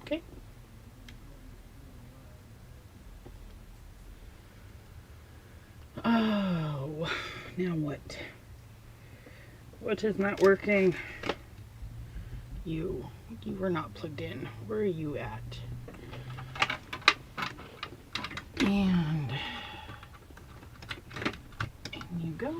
Okay. Oh, now what? What is not working? You were not plugged in. Where are you at? And in you go.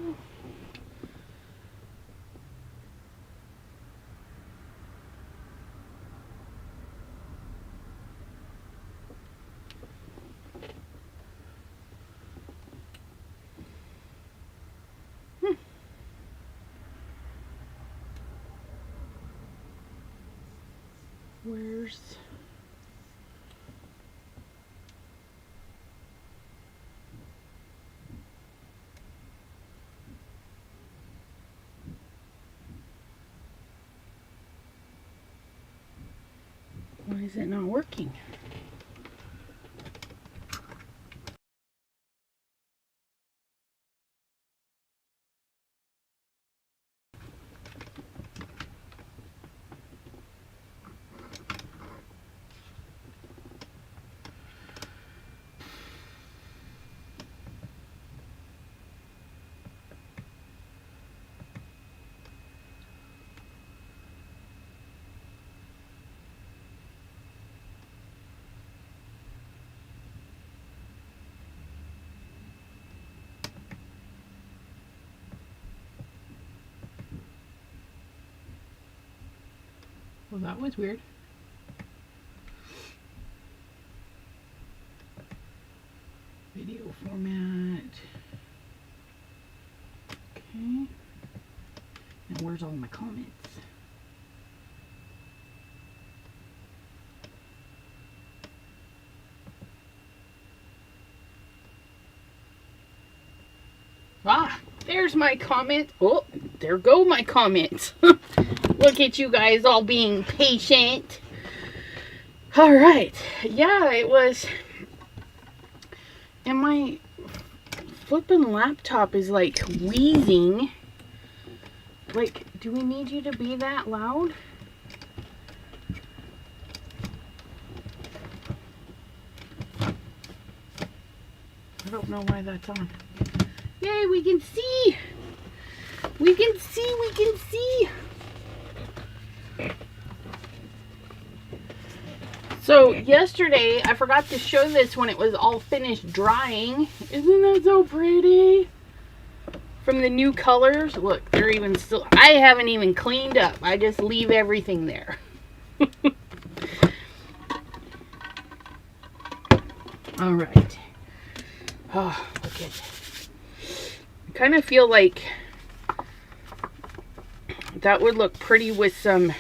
Where's... Why is it not working? Well, that was weird. Video format. Okay. Now where's all my comments? Ah, there's my comment. Oh, there go my comments. Look at you guys all being patient. All right. Yeah, it was. And my flipping laptop is like wheezing. Like, do we need you to be that loud? I don't know why that's on. Yay, we can see. We can see, we can see. So yesterday, I forgot to show this when it was all finished drying. Isn't that so pretty? From the new colors. Look, they're even still, I haven't even cleaned up. I just leave everything there. All right. Oh, look at it. I kind of feel like that would look pretty with some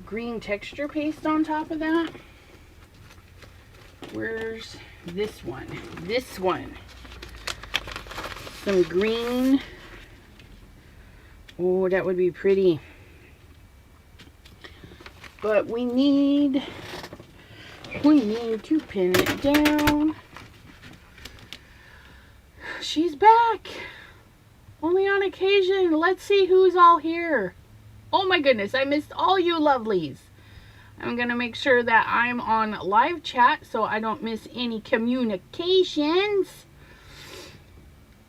green texture paste on top of that. Where's this one? This one. Some green. Oh, that would be pretty. But we need to pin it down. She's back. Only on occasion. Let's see who's all here. Oh my goodness, I missed all you lovelies. I'm going to make sure that I'm on live chat so I don't miss any communications.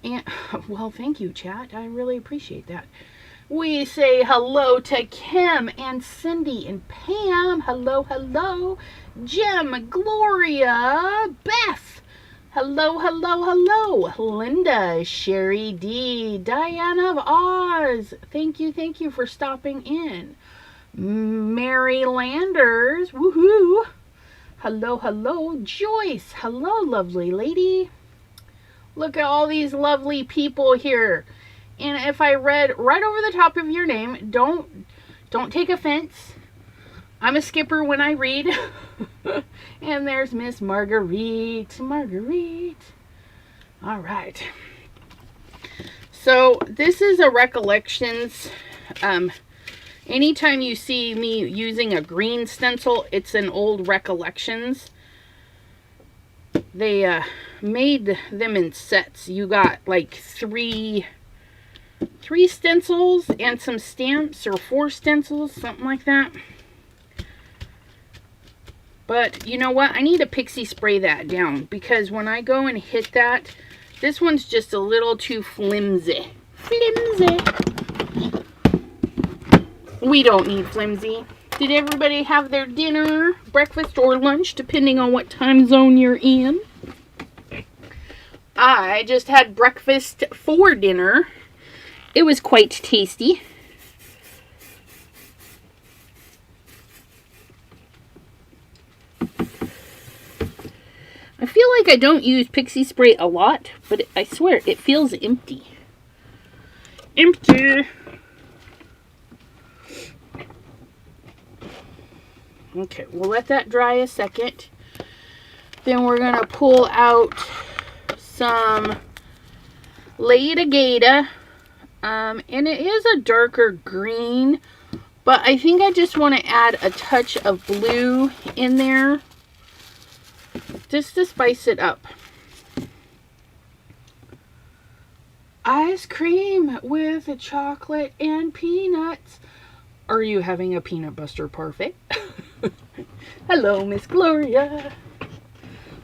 And, well, thank you, chat. I really appreciate that. We say hello to Kim and Cindy and Pam. Hello, hello. Jim, Gloria, Beth. Hello, hello, hello. Linda, Sherry D, Diane of Oz. Thank you for stopping in. Mary Landers, woohoo. Hello, hello. Joyce, hello, lovely lady. Look at all these lovely people here. And if I read right over the top of your name, don't take offense. I'm a skipper when I read. And there's Miss Marguerite. Marguerite. All right. So this is a recollections. Anytime you see me using a green stencil, it's an old recollections. They made them in sets. You got like three stencils and some stamps, or 4 stencils, something like that. But you know what? I need to pixie spray that down, because when I go and hit that, this one's just a little too flimsy. Flimsy. We don't need flimsy. Did everybody have their dinner, breakfast, or lunch, depending on what time zone you're in? I just had breakfast for dinner. It was quite tasty. I feel like I don't use pixie spray a lot, but I swear it feels empty. Empty. Okay, we'll let that dry a second. Then we're going to pull out some Leda Gata. And it is a darker green, but I think I just want to add a touch of blue in there, just to spice it up. Ice cream with chocolate and peanuts. Are you having a peanut butter parfait? Hello, Miss Gloria.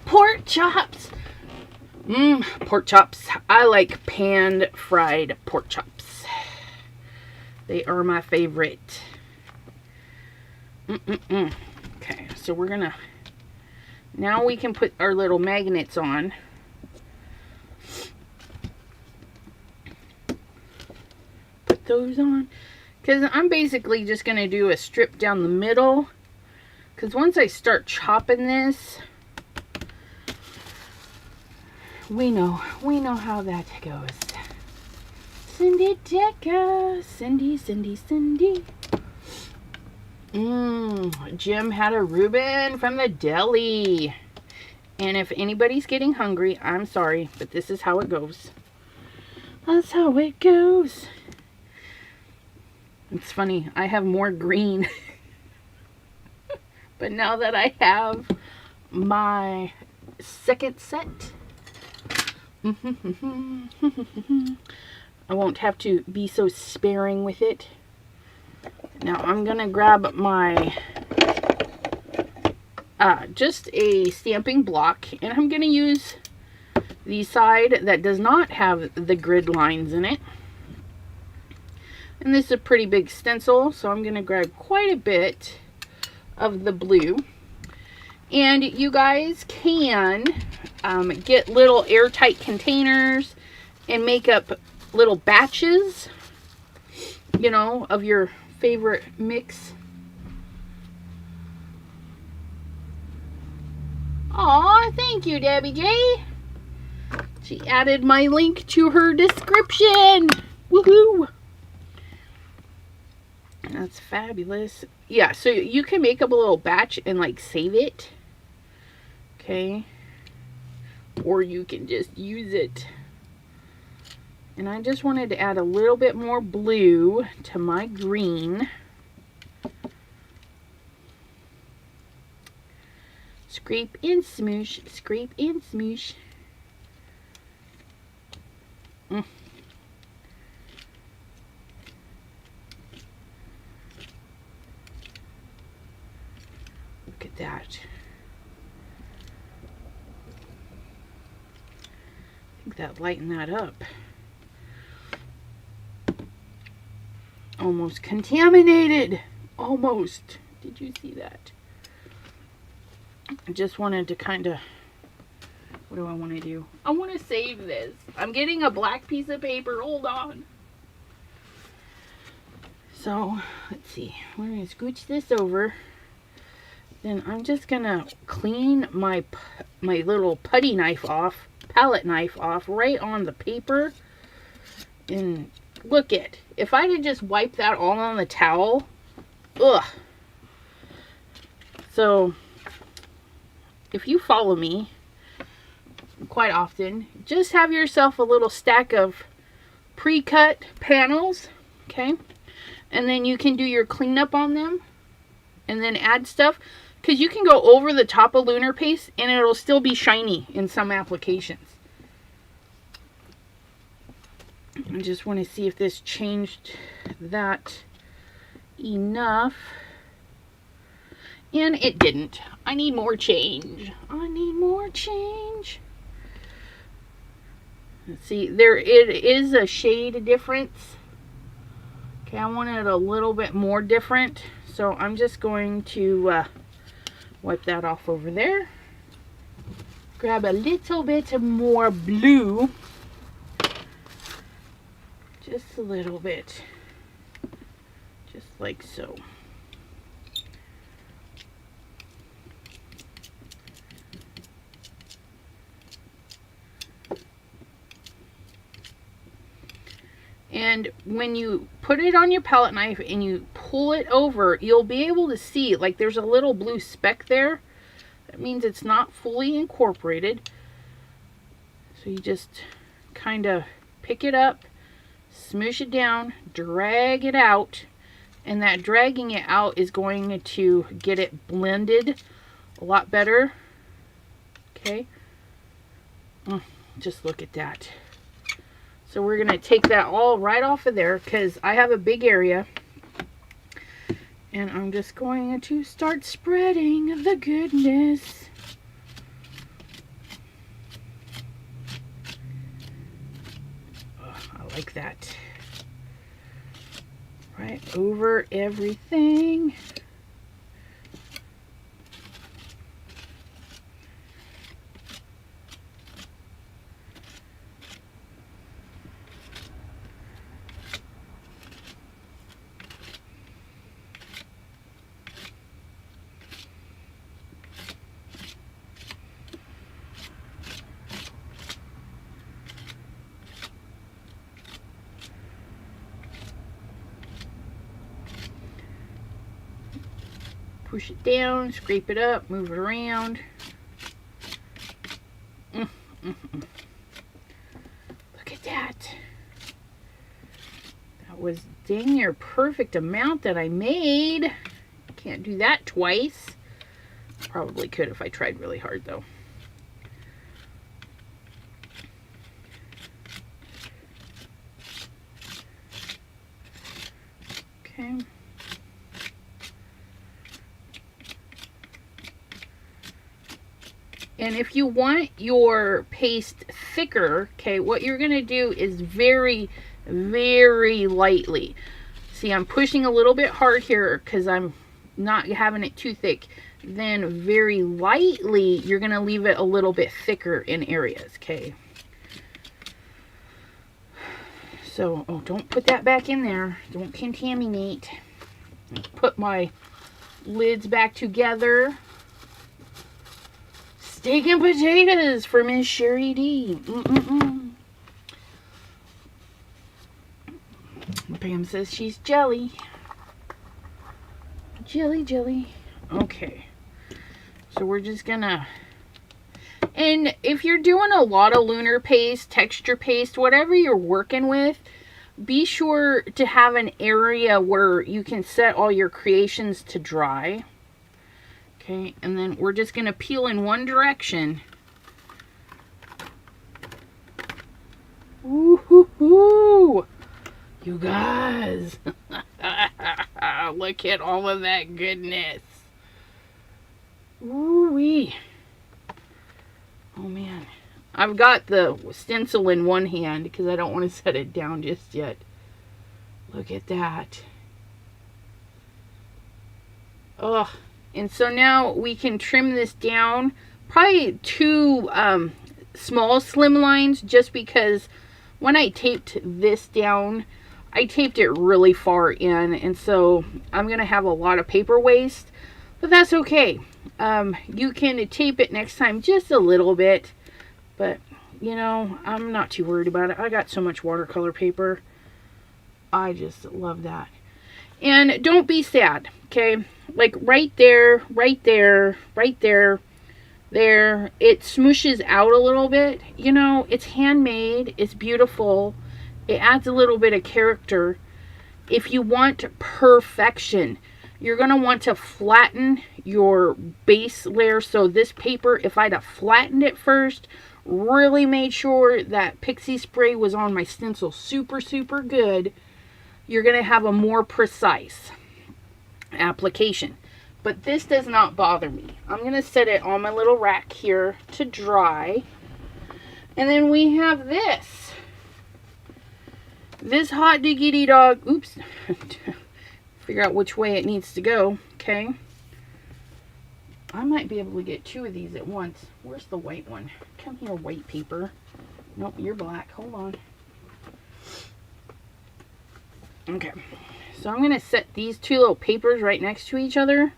Pork chops. Pork chops. I like pan fried pork chops. They are my favorite. Okay, so we're gonna, now we can put our little magnets on. Put those on. Because I'm basically just gonna do a strip down the middle. Because once I start chopping this, we know how that goes. Cindy Deca, Cindy. Jim had a Reuben from the deli. And if anybody's getting hungry, I'm sorry, but this is how it goes. That's how it goes. It's funny, I have more green. But now that I have my second set, I won't have to be so sparing with it. Now I'm gonna grab my just a stamping block, and I'm gonna use the side that does not have the grid lines in it. And this is a pretty big stencil, so I'm gonna grab quite a bit of the blue. And you guys can get little airtight containers and make up little batches, you know, of your favorite mix. Aw, thank you, Debbie J. She added my link to her description. Woohoo! That's fabulous. Yeah, so you can make up a little batch and like save it. Okay. Or you can just use it. And I just wanted to add a little bit more blue to my green. Scrape and smoosh, scrape and smoosh. Look at that. I think that lightened that up. Almost contaminated. Almost. Did you see that? I just wanted to kind of, what do I want to do? I want to save this. I'm getting a black piece of paper. Hold on. So, let's see. We're going to scooch this over. Then I'm just going to clean my little putty knife off, palette knife off, right on the paper. And look it. If I had just wiped that all on the towel, ugh. So if you follow me quite often, just have yourself a little stack of pre-cut panels, okay? And then you can do your cleanup on them and then add stuff, because you can go over the top of lunar paste and it'll still be shiny in some applications. I just want to see if this changed that enough. And it didn't. I need more change. I need more change. Let's see, it is a shade difference. Okay, I want it a little bit more different. So I'm just going to wipe that off over there. Grab a little bit more blue. Just a little bit. Just like so. And when you put it on your palette knife and you pull it over, you'll be able to see, like, there's a little blue speck there. That means it's not fully incorporated. So you just kind of pick it up, smoosh it down, drag it out, and that dragging it out is going to get it blended a lot better. Okay. Just look at that. So we're going to take that all right off of there because I have a big area. And I'm just going to start spreading the goodness. Oh, I like that. Right over everything. Push it down, scrape it up, move it around. Look at that. That was dang near perfect amount that I made. Can't do that twice. Probably could if I tried really hard though. Okay. And if you want your paste thicker, okay, what you're going to do is very, very lightly. See, I'm pushing a little bit hard here because I'm not having it too thick. Then very lightly, you're going to leave it a little bit thicker in areas, okay? So, oh, don't put that back in there. Don't contaminate. Put my lids back together. Steak and potatoes for Miss Sherry D. Pam says she's jelly. Jelly, jelly. Okay. So we're just gonna... And if you're doing a lot of lunar paste, texture paste, whatever you're working with, be sure to have an area where you can set all your creations to dry. Okay, and then we're just going to peel in one direction. Ooh, you guys. Look at all of that goodness. Ooh-wee. Oh, man. I've got the stencil in one hand because I don't want to set it down just yet. Look at that. Ugh. And so now we can trim this down, probably 2 small slim lines, just because when I taped this down, I taped it really far in, and so I'm going to have a lot of paper waste, but that's okay. You can tape it next time just a little bit, but, you know, I'm not too worried about it. I got so much watercolor paper. I just love that. And don't be sad, Okay, like right there, right there, right there, there. It smooshes out a little bit. You know, it's handmade. It's beautiful. It adds a little bit of character. If you want perfection, you're going to want to flatten your base layer. So this paper, if I'd have flattened it first, really made sure that pixie spray was on my stencil super, super good, you're going to have a more precise application. But this does not bother me. I'm going to set it on my little rack here to dry. And then we have this. This hot diggity dog. Oops. Figure out which way it needs to go. Okay. I might be able to get two of these at once. Where's the white one? Come here, white paper. Nope, you're black. Hold on. Okay. So I'm going to set these two little papers right next to each other.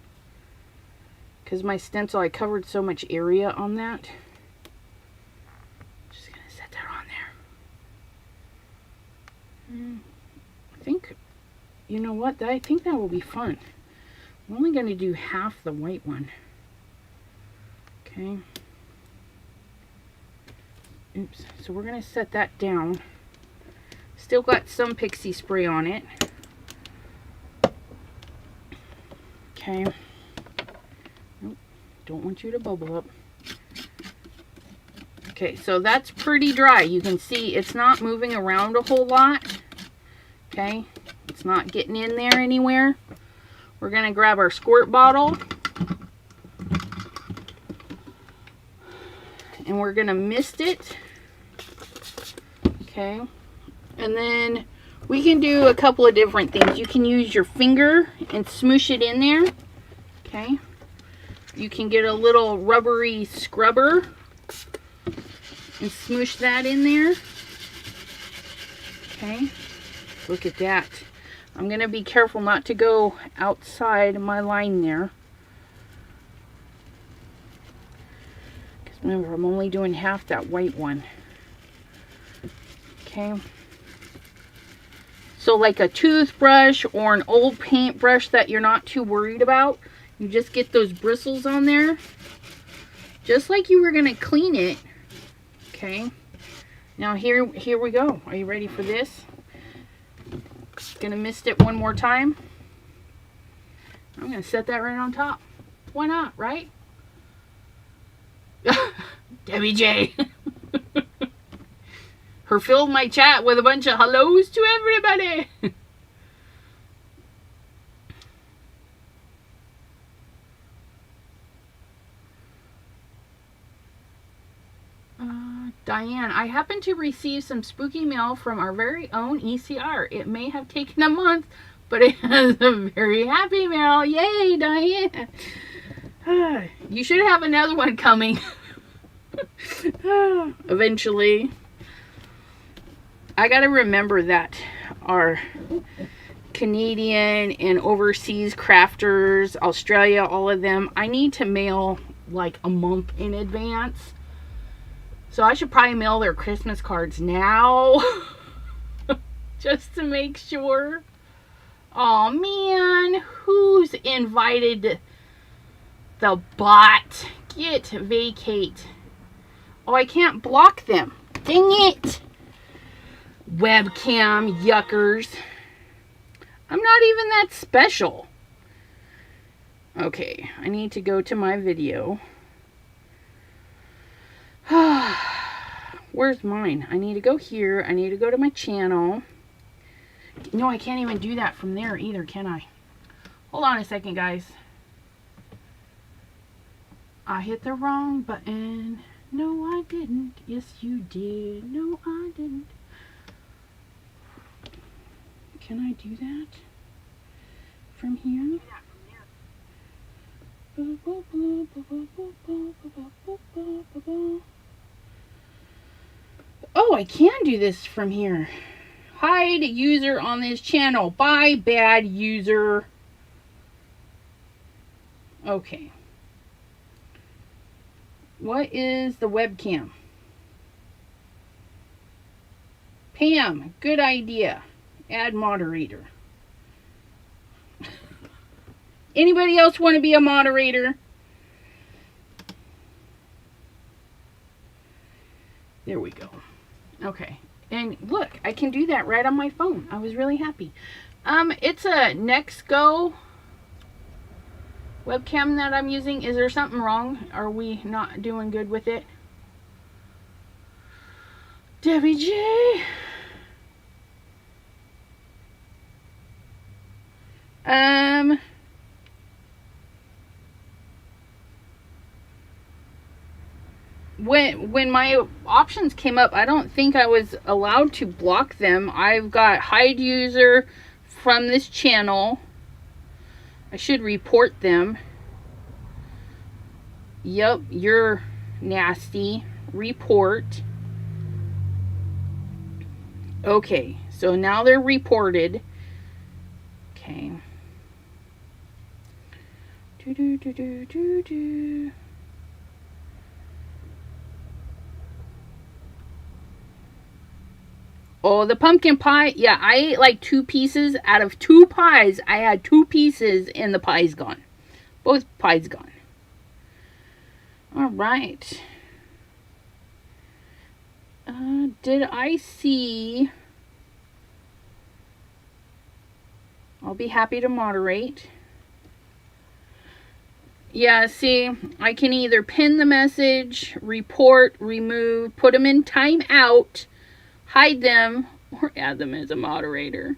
Because my stencil, I covered so much area on that. Just going to set that on there. I think, you know what? I think that will be fun. I'm only going to do half the white one. Okay. Oops. So we're going to set that down. Still got some pixie spray on it. Okay. Nope. Don't want you to bubble up. Okay, so that's pretty dry. You can see it's not moving around a whole lot. Okay. It's not getting in there anywhere. We're going to grab our squirt bottle. And we're going to mist it. Okay. And then we can do a couple of different things. You can use your finger and smoosh it in there. Okay. You can get a little rubbery scrubber and smoosh that in there. Okay. Look at that. I'm going to be careful not to go outside my line there. Because remember, I'm only doing half that white one. Okay. So like a toothbrush or an old paintbrush that you're not too worried about, you just get those bristles on there. Just like you were going to clean it. Okay. Now here we go. Are you ready for this? Gonna mist it one more time. I'm gonna set that right on top. Why not, right? Debbie J. Her filled my chat with a bunch of hellos to everybody. Diane, I happen to receive some spooky mail from our very own ECR. It may have taken a month, but it has a very happy mail. Yay, Diane. You should have another one coming. Eventually. I gotta remember that our Canadian and overseas crafters, Australia, all of them, I need to mail like a month in advance. So I should probably mail their Christmas cards now. Just to make sure. Oh man, who's invited the bot? Get vacate. Oh, I can't block them. Dang it. Webcam yuckers. I'm not even that special. Okay, I need to go to my video. Where's mine? I need to go here. I need to go to my channel. No, I can't even do that from there either, can I? Hold on a second, guys. I hit the wrong button. No, I didn't. Yes, you did. No, I didn't. Can I do that from here? Oh, I can do this from here. Hide user on this channel. Bye, bad user. Okay. What is the webcam? Pam, good idea. Add moderator. Anybody else want to be a moderator? There we go. Okay. And look, I can do that right on my phone. I was really happy. It's a NextGo webcam that I'm using. Is there something wrong? Are we not doing good with it? Debbie J. When my options came up, I don't think I was allowed to block them. I've got hide user from this channel. I should report them. Yep, you're nasty. Report. Okay, so now they're reported. Okay. Oh, the pumpkin pie. Yeah, I ate like 2 pieces. Out of 2 pies, I had 2 pieces and the pie's gone. Both pies gone. All right. Did I see... I'll be happy to moderate. Yeah, see, I can either pin the message, report, remove, put them in timeout, hide them, or add them as a moderator.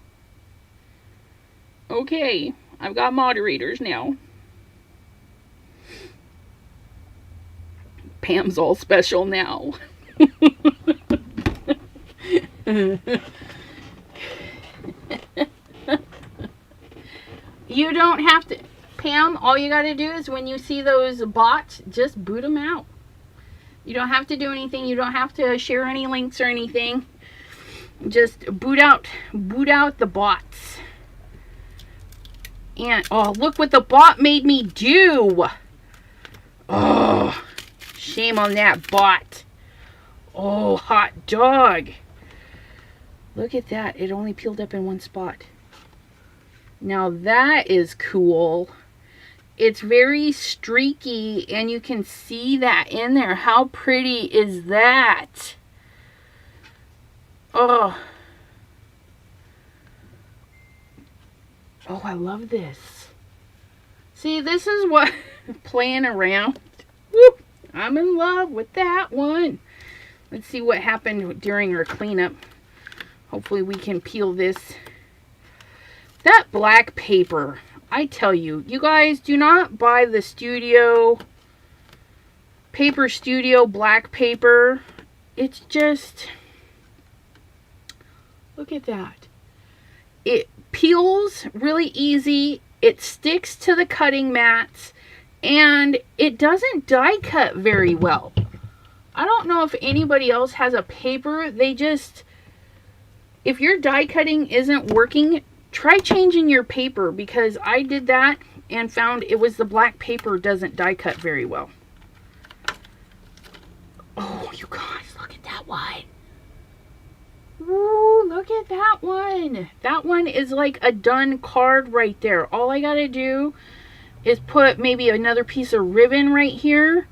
Okay, I've got moderators now. Pam's all special now. You don't have to, Pam, all you got to do is when you see those bots, just boot them out. You don't have to do anything. You don't have to share any links or anything. Just boot out the bots. And, oh, look what the bot made me do. Oh, shame on that bot. Oh, hot dog. Look at that. It only peeled up in one spot. Now that is cool. It's very streaky and you can see that in there. How pretty is that? Oh. Oh, I love this. See, this is what playing around. Whoop, I'm in love with that one. Let's see what happened during our cleanup. Hopefully we can peel this. That black paper, I tell you, you guys do not buy the Paper Studio black paper. It's just, look at that. It peels really easy. It sticks to the cutting mats and it doesn't die cut very well. I don't know if anybody else has a paper. If your die cutting isn't working, try changing your paper, because I did that and found it was the black paper doesn't die cut very well. Oh, you guys, look at that one. Ooh, look at that one. That one is like a done card right there. All I gotta do is put maybe another piece of ribbon right here.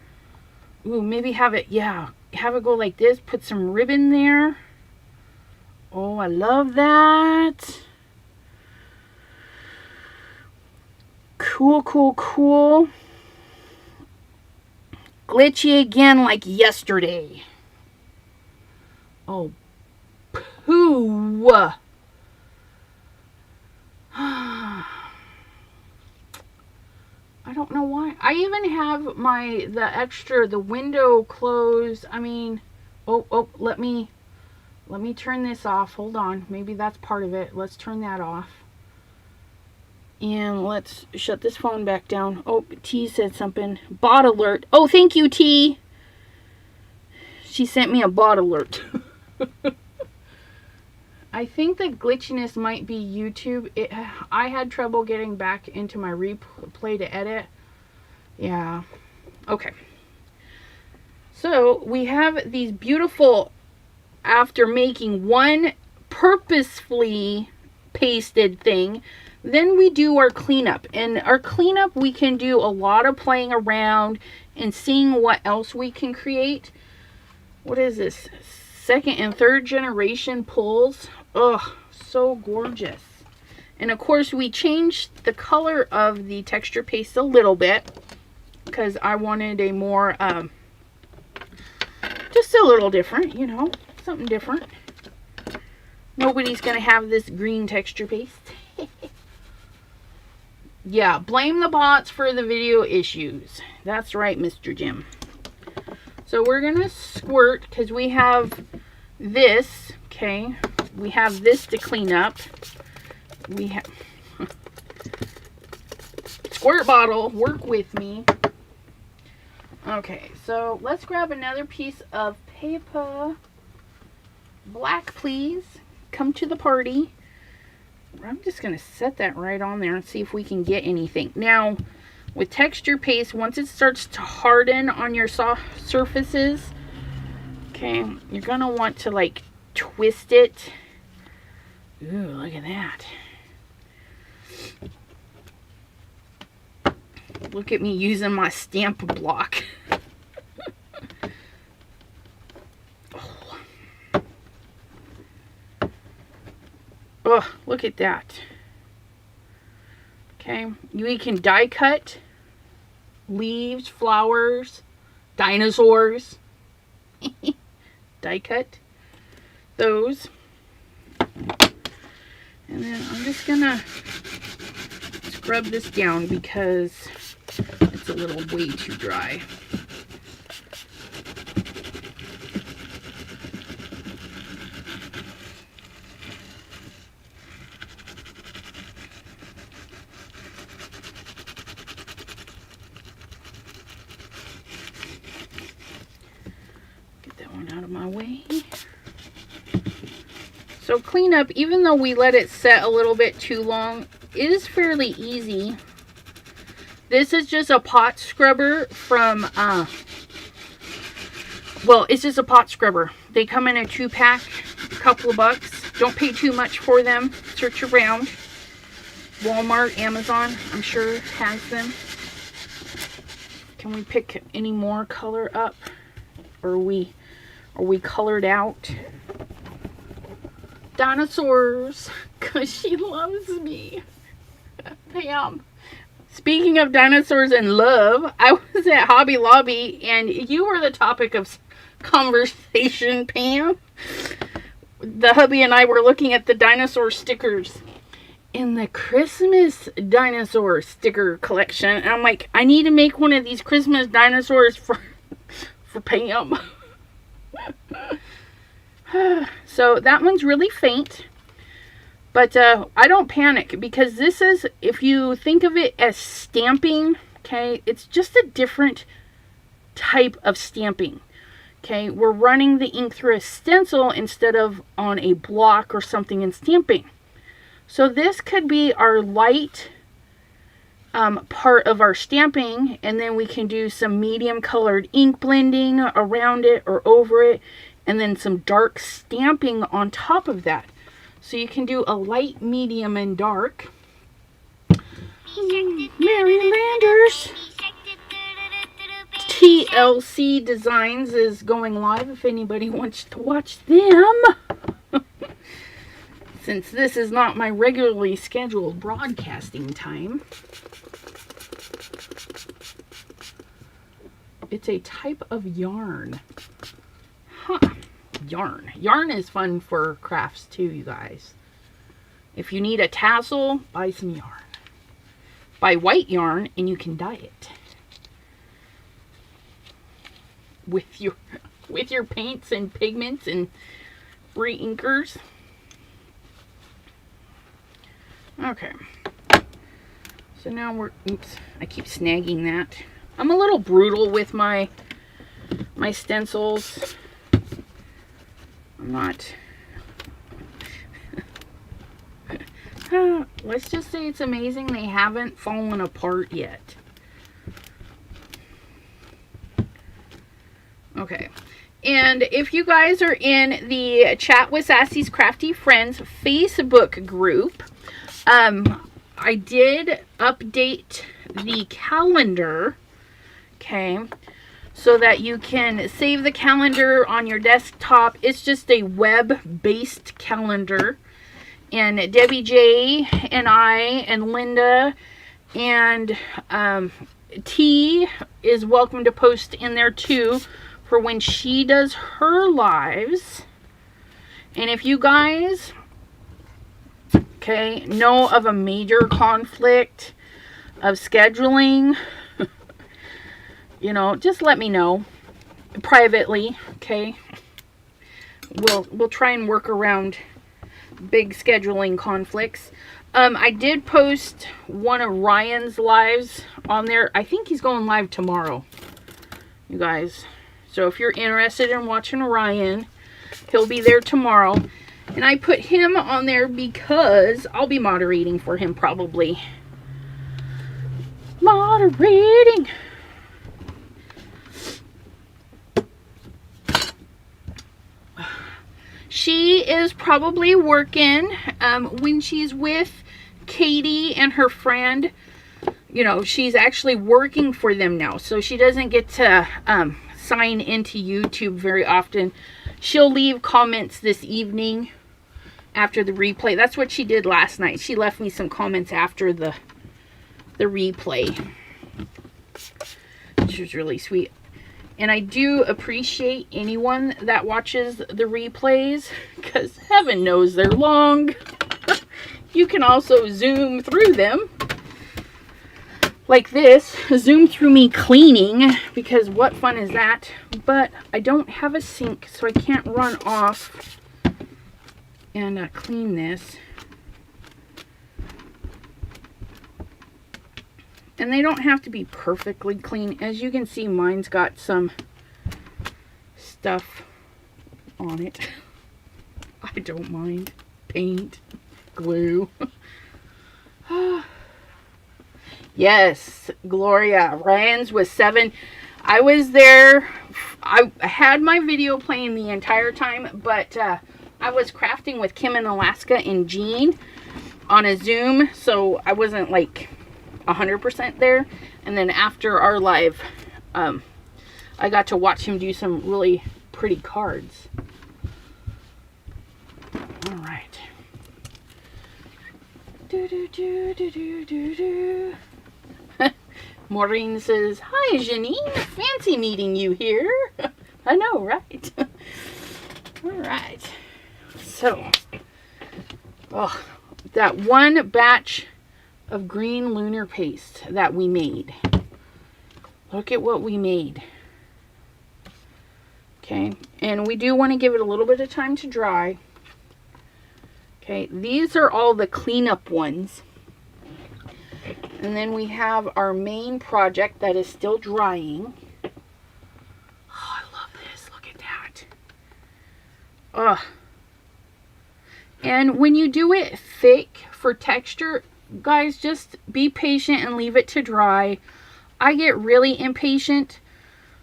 Ooh, maybe have it go like this. Put some ribbon there. Oh, I love that. Cool, cool, cool. Glitchy again like yesterday. Oh, poo. I don't know why. I even have the window closed. I mean, oh, let me turn this off. Hold on. Maybe that's part of it. Let's turn that off. And let's shut this phone back down. Oh, T said something. Bot alert. Oh, thank you, T. She sent me a bot alert. I think the glitchiness might be YouTube. I had trouble getting back into my replay to edit. Yeah. Okay. So we have these beautiful, after making one purposefully pasted thing, then we do our cleanup. And our cleanup, we can do a lot of playing around and seeing what else we can create. What is this? Second and third generation pulls. Oh, so gorgeous. And of course, we changed the color of the texture paste a little bit because I wanted a more, just a little different, you know, something different. Nobody's going to have this green texture paste. Yeah, blame the bots for the video issues. That's right, Mr. Jim. So we're going to squirt because we have this, okay? We have this to clean up. We have squirt bottle, work with me. Okay, so let's grab another piece of paper. Black, please. Come to the party. I'm just going to set that right on there and see if we can get anything. Now, with texture paste, once it starts to harden on your soft surfaces, okay, you're going to want to like twist it. Ooh, look at that. Look at me using my stamp block. Oh, look at that. Okay, we can die cut leaves, flowers, dinosaurs. Die cut those. And then I'm just gonna scrub this down because it's a little way too dry. Get that one out of my way. So cleanup, even though we let it set a little bit too long, is fairly easy. This is just a pot scrubber from, well, it's just a pot scrubber. They come in a 2-pack, a couple of bucks. Don't pay too much for them. Search around. Walmart, Amazon, I'm sure has them. Can we pick any more color up? Or are we colored out? Dinosaurs, because she loves me. Pam. Speaking of dinosaurs and love, I was at Hobby Lobby and you were the topic of conversation, Pam. The hubby and I were looking at the dinosaur stickers in the Christmas dinosaur sticker collection. And I'm like, I need to make one of these Christmas dinosaurs for Pam. So that one's really faint, but I don't panic because this is, if you think of it as stamping, okay, it's just a different type of stamping. Okay, we're running the ink through a stencil instead of on a block or something and stamping. So this could be our light part of our stamping, and then we can do some medium colored ink blending around it or over it, and then some dark stamping on top of that. So you can do a light, medium, and dark. Mary Landers. TLC Designs is going live if anybody wants to watch them. Since this is not my regularly scheduled broadcasting time. It's a type of yarn. Huh. Yarn. Yarn is fun for crafts too, you guys. If you need a tassel, buy some yarn. Buy white yarn and you can dye it. With your paints and pigments and re-inkers. Okay. So now we're, oops, I keep snagging that. I'm a little brutal with my stencils. I'm not. Let's just say it's amazing they haven't fallen apart yet. Okay. And if you guys are in the Chat with Sassy's Crafty Friends Facebook group, I I did update the calendar, okay, so that you can save the calendar on your desktop. It's just a web-based calendar. And Debbie J and I and Linda and T is welcome to post in there too for when she does her lives. And if you guys, okay, know of a major conflict of scheduling, you know, just let me know privately, okay? We'll try and work around big scheduling conflicts. I did post one of Ryan's lives on there. I think he's going live tomorrow, you guys. So if you're interested in watching Ryan, he'll be there tomorrow. And I put him on there because I'll be moderating for him probably. Moderating. She is probably working when she's with Katie and her friend. You know, she's actually working for them now. So she doesn't get to sign into YouTube very often. She'll leave comments this evening after the replay. That's what she did last night. She left me some comments after the replay, which was really sweet. And I do appreciate anyone that watches the replays, because heaven knows they're long. You can also zoom through them. Like this. Zoom through me cleaning, because what fun is that? But I don't have a sink, so I can't run off and clean this. And they don't have to be perfectly clean. As you can see, mine's got some stuff on it. I don't mind. Paint, glue. Yes, Gloria. Ryan's was 7. I was there. I had my video playing the entire time, but I was crafting with Kim in Alaska and Jean on a Zoom, so I wasn't like 100% there. And then after our live, I got to watch him do some really pretty cards. All right. Maureen says, "Hi, Janine. Fancy meeting you here." I know, right? All right. So, oh, that one batch of green lunar paste that we made. Look at what we made. Okay, and we do want to give it a little bit of time to dry. Okay, these are all the cleanup ones. And then we have our main project that is still drying. Oh, I love this. Look at that. Ugh. And when you do it thick for texture, guys, just be patient and leave it to dry. I get really impatient,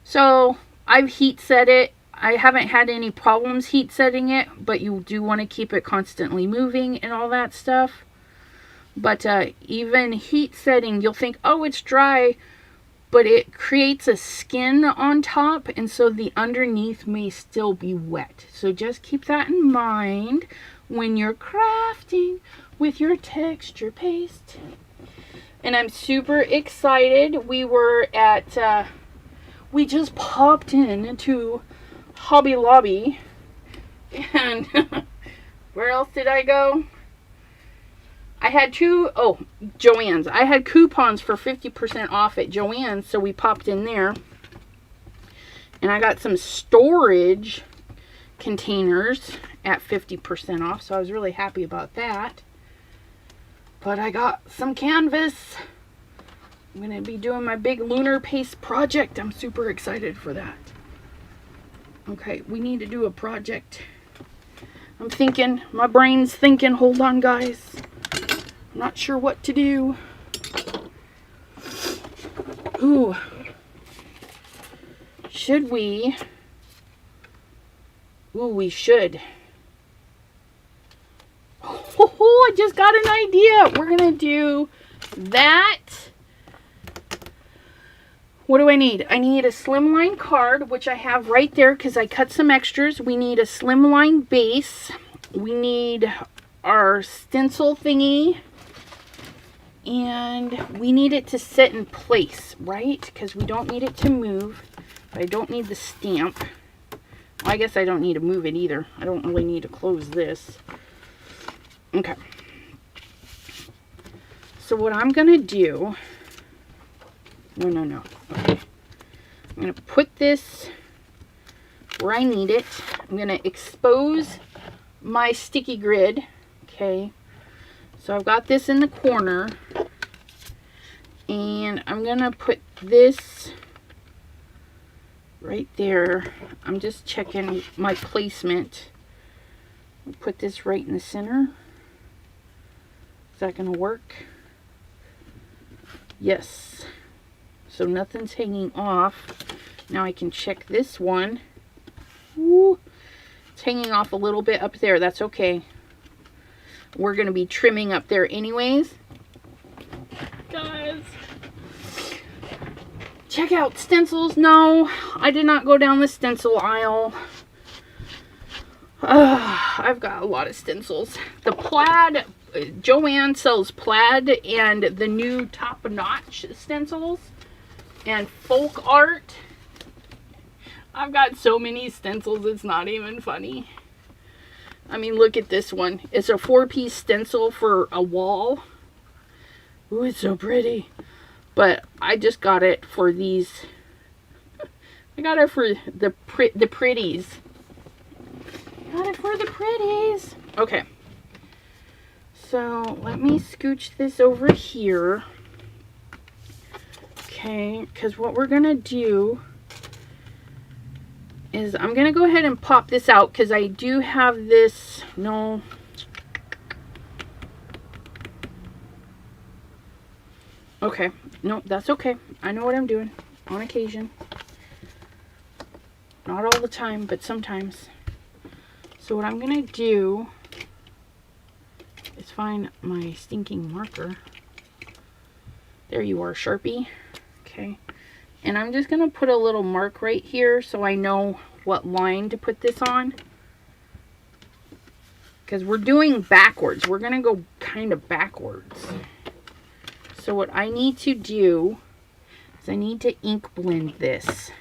so I've heat set it. I haven't had any problems heat setting it, but you do want to keep it constantly moving and all that stuff. But even heat setting, you'll think, oh, it's dry, but it creates a skin on top, and so the underneath may still be wet. So just keep that in mind when you're crafting with your texture paste. And I'm super excited. We were at, we just popped into Hobby Lobby, and where else did I go? I had Joann's. I had coupons for 50% off at Joann's, so we popped in there. And I got some storage containers at 50% off, so I was really happy about that. But I got some canvas. I'm going to be doing my big lunar paste project. I'm super excited for that. Okay, we need to do a project. I'm thinking, my brain's thinking, hold on, guys. I'm not sure what to do. Ooh. Should we? Ooh, we should. Oh, I just got an idea. We're going to do that. What do I need? I need a slimline card, which I have right there because I cut some extras. We need a slimline base. We need our stencil thingy. And we need it to sit in place, right? Because we don't need it to move. But I don't need the stamp. Well, I guess I don't need to move it either. I don't really need to close this. Okay. So what I'm going to do... No. Okay. I'm going to put this where I need it. I'm going to expose my sticky grid. Okay. So I've got this in the corner. And I'm going to put this right there. I'm just checking my placement. I'll put this right in the center. Is that going to work? Yes. So nothing's hanging off. Now I can check this one. Ooh, it's hanging off a little bit up there. That's okay. We're going to be trimming up there anyways. Guys, check out stencils. No, I did not go down the stencil aisle. I've got a lot of stencils. The plaid, Joanne sells plaid and the new top-notch stencils and folk art. I've got so many stencils, it's not even funny. I mean, look at this one. It's a 4-piece stencil for a wall. Ooh, it's so pretty. But I just got it for these. I got it for the pretties. Got it for the pretties. Okay. So let me scooch this over here. Okay, because what we're going to do is I'm going to go ahead and pop this out because I do have this. No. Okay. No, that's okay. I know what I'm doing on occasion. Not all the time, but sometimes. So what I'm going to do is find my stinking marker. There you are, Sharpie. Okay. And I'm just going to put a little mark right here so I know what line to put this on. Because we're doing backwards. We're going to go kind of backwards. So what I need to do is I need to ink blend this.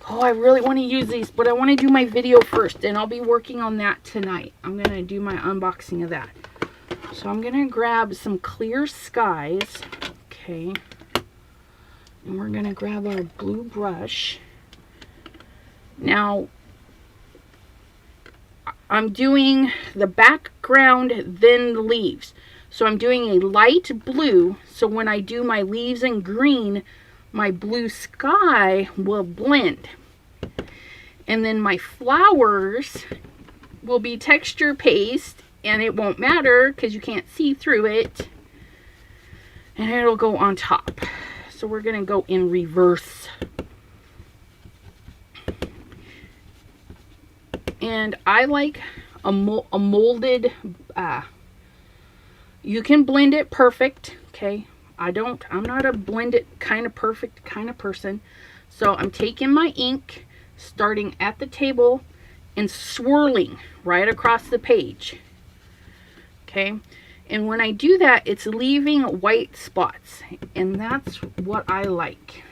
Oh, I really want to use these, but I want to do my video first, and I'll be working on that tonight. I'm going to do my unboxing of that. So I'm going to grab some Clear Skies. Okay. And we're going to grab our blue brush. Now, I'm doing the background, then the leaves. So I'm doing a light blue, so when I do my leaves in green, my blue sky will blend. And then my flowers will be texture paste, and it won't matter because you can't see through it. And it'll go on top. So we're going to go in reverse. And I like a molded, you can blend it perfect, okay? I'm not a blend it kind of perfect kind of person. So I'm taking my ink, starting at the table, and swirling right across the page. Okay? And when I do that, it's leaving white spots. And that's what I like.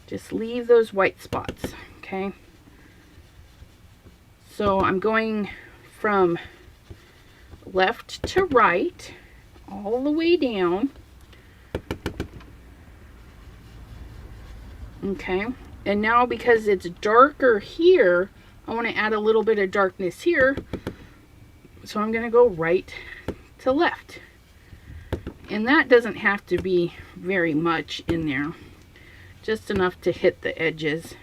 Just leave those white spots, okay? So I'm going from left to right, all the way down. Okay, and now because it's darker here, I want to add a little bit of darkness here. So I'm going to go right to left. And that doesn't have to be very much in there. Just enough to hit the edges.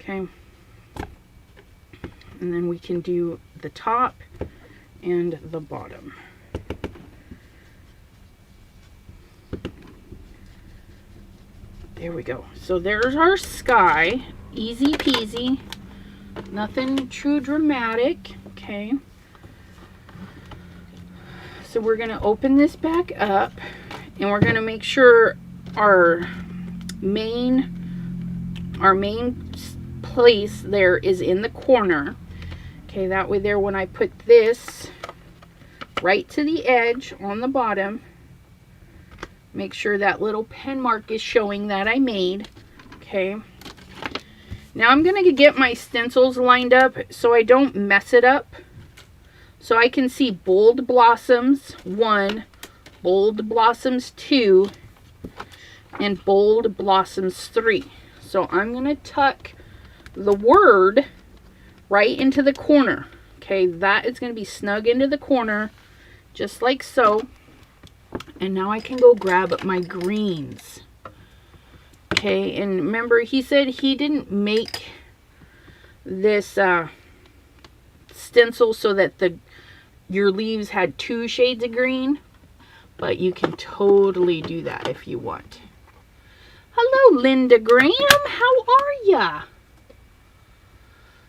Okay. And then we can do the top and the bottom. There we go. So there's our sky. Easy peasy. Nothing too dramatic. Okay. So we're going to open this back up, and we're going to make sure our main place there is in the corner. Okay, that way there, when I put this right to the edge on the bottom, make sure that little pen mark is showing that I made. Okay. Now I'm going to get my stencils lined up so I don't mess it up. So I can see bold blossoms 1, bold blossoms 2, and bold blossoms 3. So I'm going to tuck the word right into the corner. Okay, that is going to be snug into the corner, just like so. And now I can go grab my greens. Okay, and remember he said he didn't make this stencil so that your leaves had 2 shades of green, but you can totally do that if you want. Hello, Linda Graham. How are ya?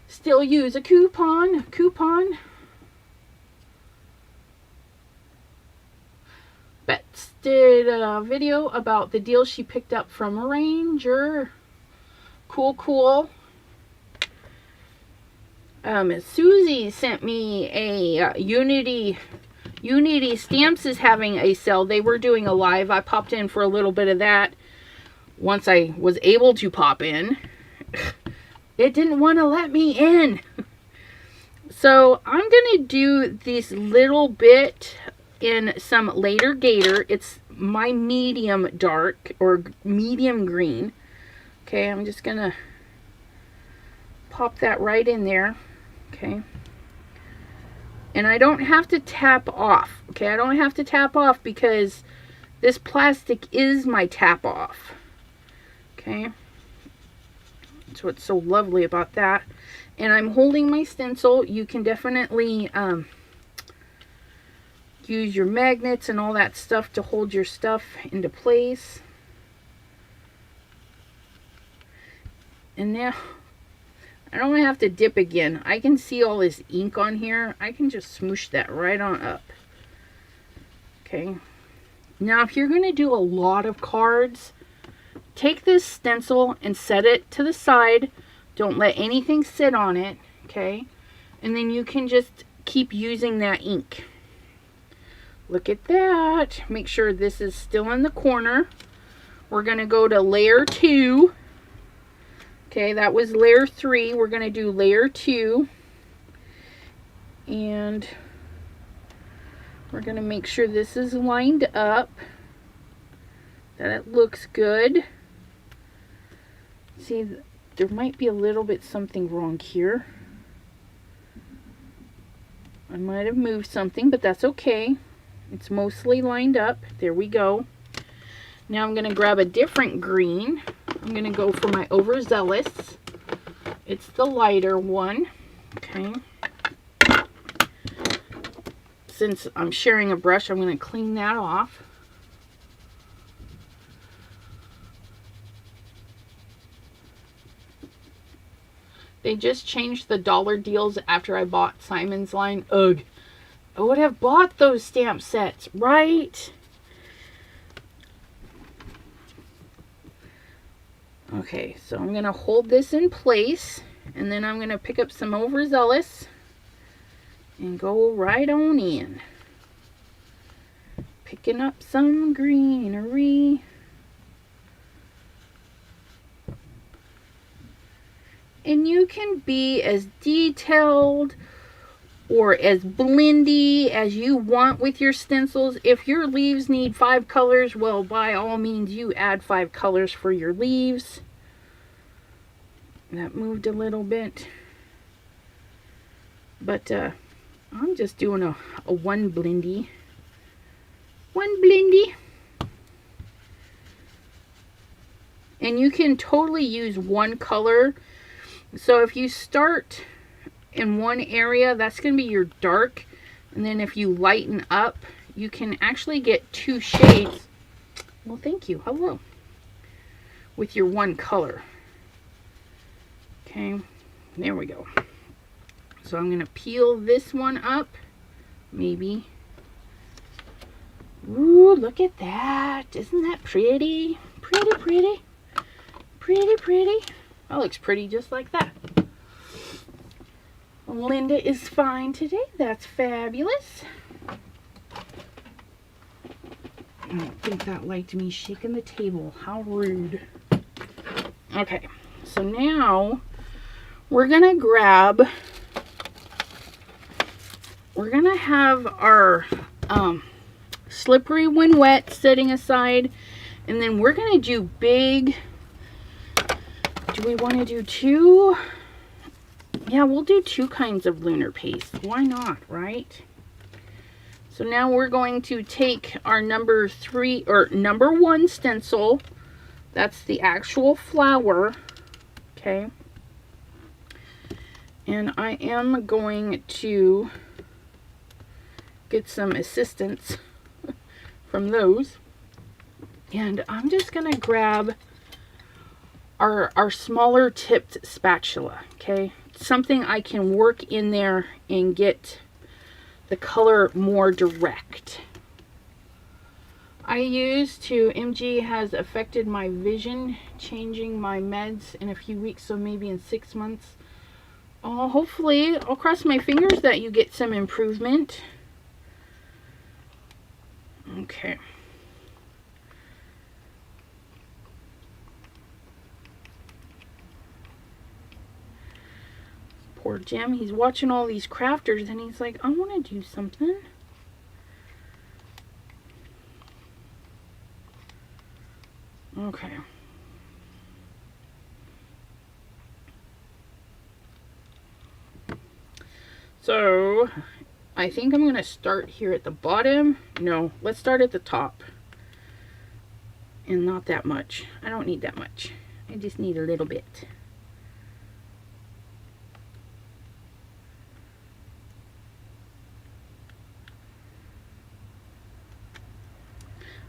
Still use a coupon. Bets did a video about the deal she picked up from a Ranger. Cool. Susie sent me a Unity Stamps is having a sale. They were doing a live. I popped in for a little bit of that. Once I was able to pop in, it didn't want to let me in. So I'm going to do this little bit in some later Gator. It's my medium dark or medium green. Okay, I'm just going to pop that right in there. Okay. And I don't have to tap off. Okay, I don't have to tap off because this plastic is my tap off. Okay. That's what's so lovely about that. And I'm holding my stencil. You can definitely use your magnets and all that stuff to hold your stuff into place. And now I don't have to dip again. I can see all this ink on here. I can just smoosh that right on up. Okay. Now if you're going to do a lot of cards, take this stencil and set it to the side. Don't let anything sit on it. Okay. And then you can just keep using that ink. Look at that. Make sure this is still in the corner. We're going to go to layer 2. Okay, that was layer 3. We're going to do layer 2. And we're going to make sure this is lined up, that it looks good. See, there might be a little bit something wrong here. I might have moved something, but that's okay. It's mostly lined up. There we go. Now I'm going to grab a different green. I'm going to go for my overzealous. It's the lighter one. Okay. Since I'm sharing a brush, I'm going to clean that off. They just changed the dollar deals after I bought Simon's line. Ugh. I would have bought those stamp sets, right? Okay, so I'm going to hold this in place, and then I'm going to pick up some overzealous and go right on in. Picking up some greenery. And you can be as detailed or as blendy as you want with your stencils. If your leaves need 5 colors, well, by all means, you add 5 colors for your leaves. That moved a little bit. But I'm just doing a one blendy. One blendy. And you can totally use one color. So if you start in one area, that's going to be your dark. And then if you lighten up, you can actually get 2 shades. Well, thank you. Hello. With your one color. Okay. There we go. So I'm going to peel this one up, maybe. Ooh, look at that. Isn't that pretty? Pretty, pretty. Pretty, pretty. That looks pretty just like that. Linda is fine today. That's fabulous. I don't think that liked me shaking the table. How rude. Okay, so now we're going to have our slippery when wet sitting aside, and then we're going to do big. Do we want to do two? Yeah, we'll do two kinds of lunar paste. Why not, right? So now we're going to take our number 1 stencil. That's the actual flower. Okay. And I am going to get some assistance from those. And I'm just going to grab our smaller tipped spatula. Okay. Something I can work in there and get the color more direct. MG has affected my vision, changing my meds in a few weeks, so maybe in 6 months. Hopefully, I'll cross my fingers that you get some improvement. Okay. Poor Jim, he's watching all these crafters and he's like, I want to do something. Okay. So, I think I'm going to start here at the bottom. No, let's start at the top. And not that much. I don't need that much. I just need a little bit.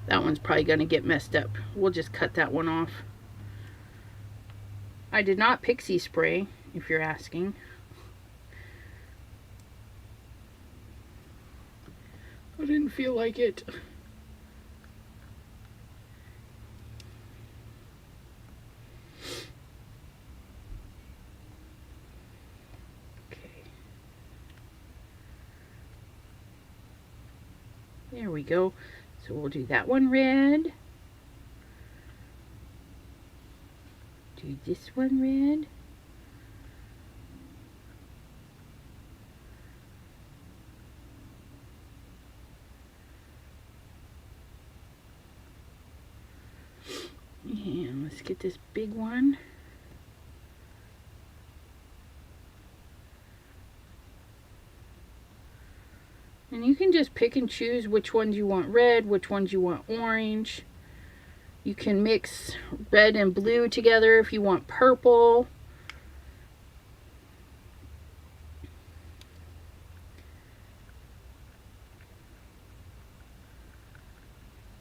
That one's probably going to get messed up. We'll just cut that one off. I did not pixie spray, if you're asking. I didn't feel like it. Okay. There we go. So we'll do that one red. Do this one red. And let's get this big one. And you can just pick and choose which ones you want red, which ones you want orange. You can mix red and blue together if you want purple.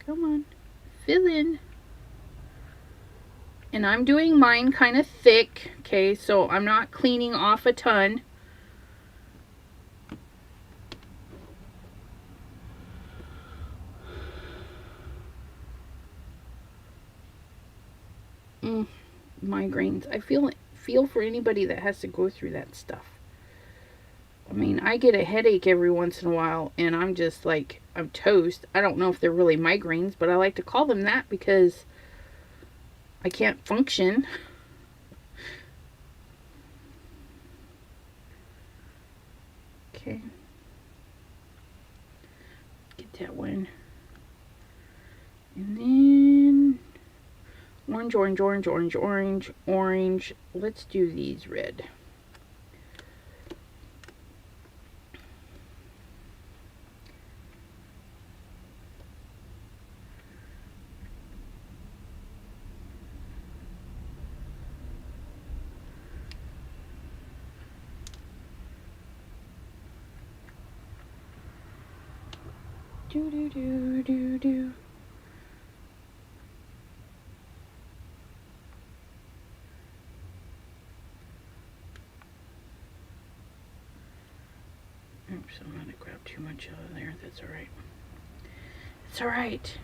Come on, fill in. And I'm doing mine kind of thick, okay, so I'm not cleaning off a ton. Migraines. I feel for anybody that has to go through that stuff. I mean, I get a headache every once in a while, and I'm just like, I'm toast. I don't know if they're really migraines, but I like to call them that because I can't function. Okay. Get that one. And then orange, orange, orange, orange, orange, orange. Let's do these red. Do do do do do. Oops, I'm going to grab too much out of there. That's all right. It's all right.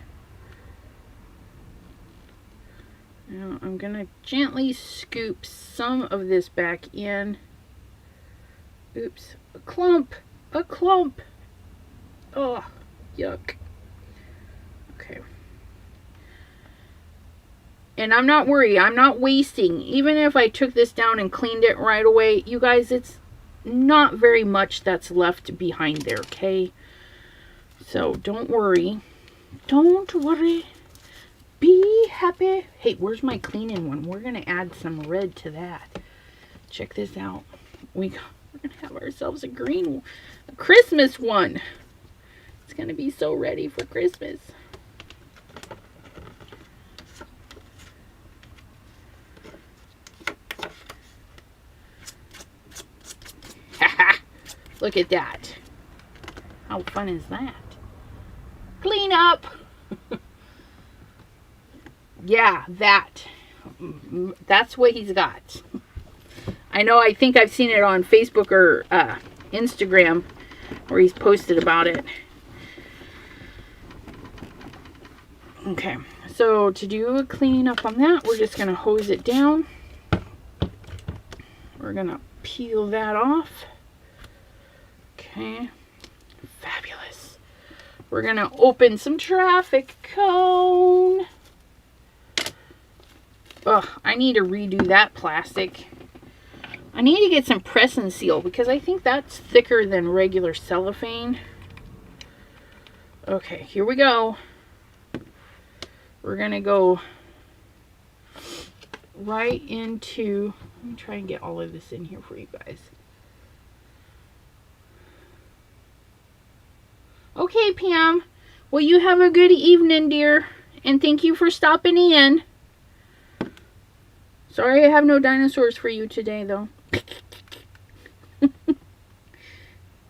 Now I'm going to gently scoop some of this back in. Oops, a clump. A clump. Oh, yuck. Okay. And I'm not worried. I'm not wasting. Even if I took this down and cleaned it right away, you guys, it's not very much that's left behind there, okay? So don't worry. Don't worry. Be happy. Hey, where's my cleaning one? We're going to add some red to that. Check this out. We're going to have ourselves a green, a Christmas one. It's going to be so ready for Christmas. Look at that. How fun is that? Clean up. Yeah, that's what he's got. I know, I think I've seen it on Facebook or Instagram where he's posted about it. Okay, so to do a clean up on that, we're just going to hose it down. We're going to peel that off. Okay, fabulous. We're going to open some traffic cone. Ugh, I need to redo that plastic. I need to get some press and seal because I think that's thicker than regular cellophane. Okay, here we go. We're going to go right into, let me try and get all of this in here for you guys. Okay, Pam. Well, you have a good evening, dear. And thank you for stopping in. Sorry I have no dinosaurs for you today, though.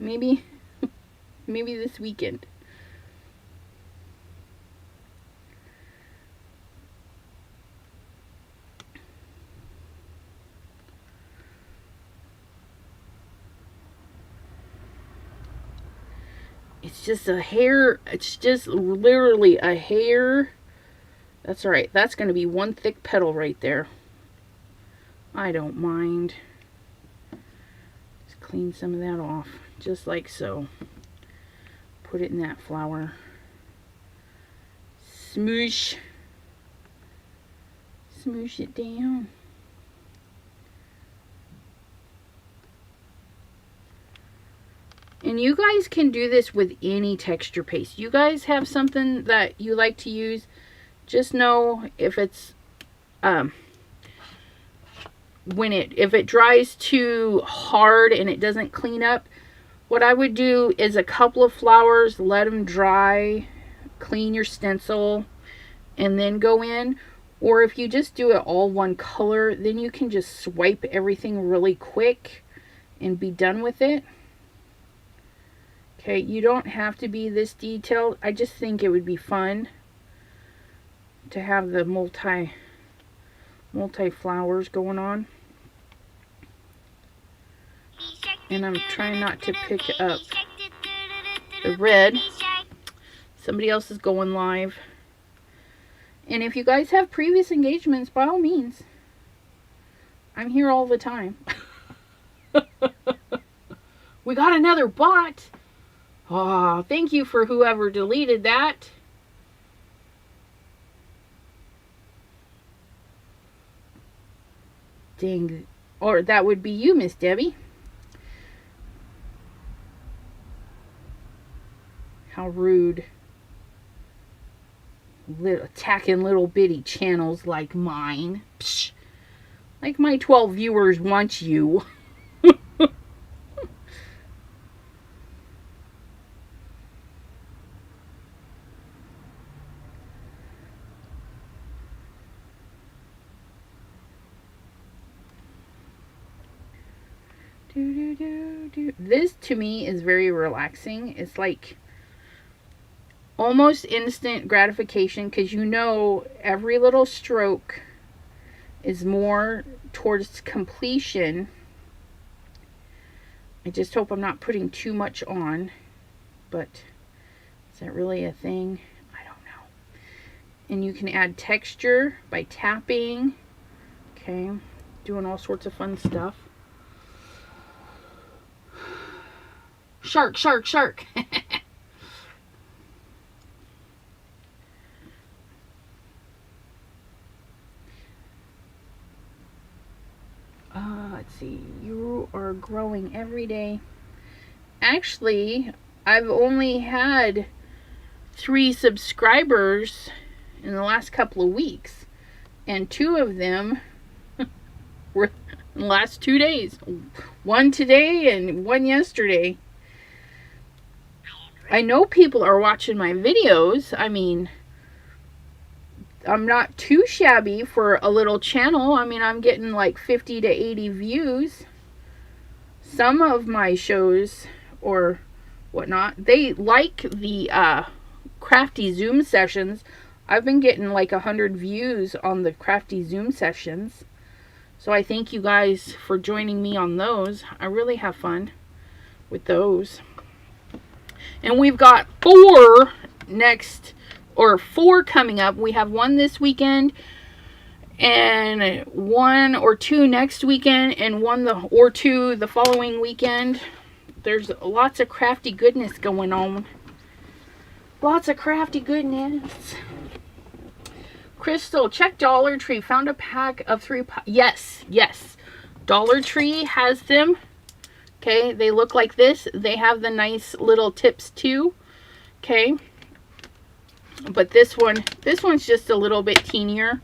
Maybe this weekend. It's just a hair. It's just literally a hair. That's all right. That's going to be one thick petal right there. I don't mind. Just clean some of that off. Just like so. Put it in that flower. Smoosh. Smoosh it down. And you guys can do this with any texture paste. You guys have something that you like to use. Just know if it's if it dries too hard and it doesn't clean up, what I would do is a couple of flowers, let them dry, clean your stencil, and then go in. Or if you just do it all one color, then you can just swipe everything really quick and be done with it. Okay, you don't have to be this detailed. I just think it would be fun to have the multi flowers going on. And I'm trying not to pick up the red. Somebody else is going live. And if you guys have previous engagements, by all means, I'm here all the time. We got another bot. Oh, thank you for whoever deleted that. Dang. Or that would be you, Miss Debbie. How rude. Attacking little bitty channels like mine. Psh. Like my 12 viewers want you. This to me is very relaxing. It's like almost instant gratification because you know every little stroke is more towards completion I just hope I'm not putting too much on, but is that really a thing? I don't know. And you can add texture by tapping. Okay, doing all sorts of fun stuff. Shark, shark, shark. Let's see. You are growing every day. Actually, I've only had 3 subscribers in the last couple of weeks, and 2 of them were in the last 2 days. 1 today and 1 yesterday. I know people are watching my videos. I mean, I'm not too shabby for a little channel. I mean, I'm getting like 50 to 80 views. Some of my shows or whatnot, they like the crafty Zoom sessions. I've been getting like 100 views on the crafty Zoom sessions. So I thank you guys for joining me on those. I really have fun with those. And we've got 4 coming up. We have 1 this weekend, and 1 or 2 next weekend, and 1 or 2 the following weekend. There's lots of crafty goodness going on. Lots of crafty goodness. Crystal, check Dollar Tree. Found a pack of 3. Yes, yes. Dollar Tree has them. Okay, they look like this. They have the nice little tips too. Okay. But this one's just a little bit teenier.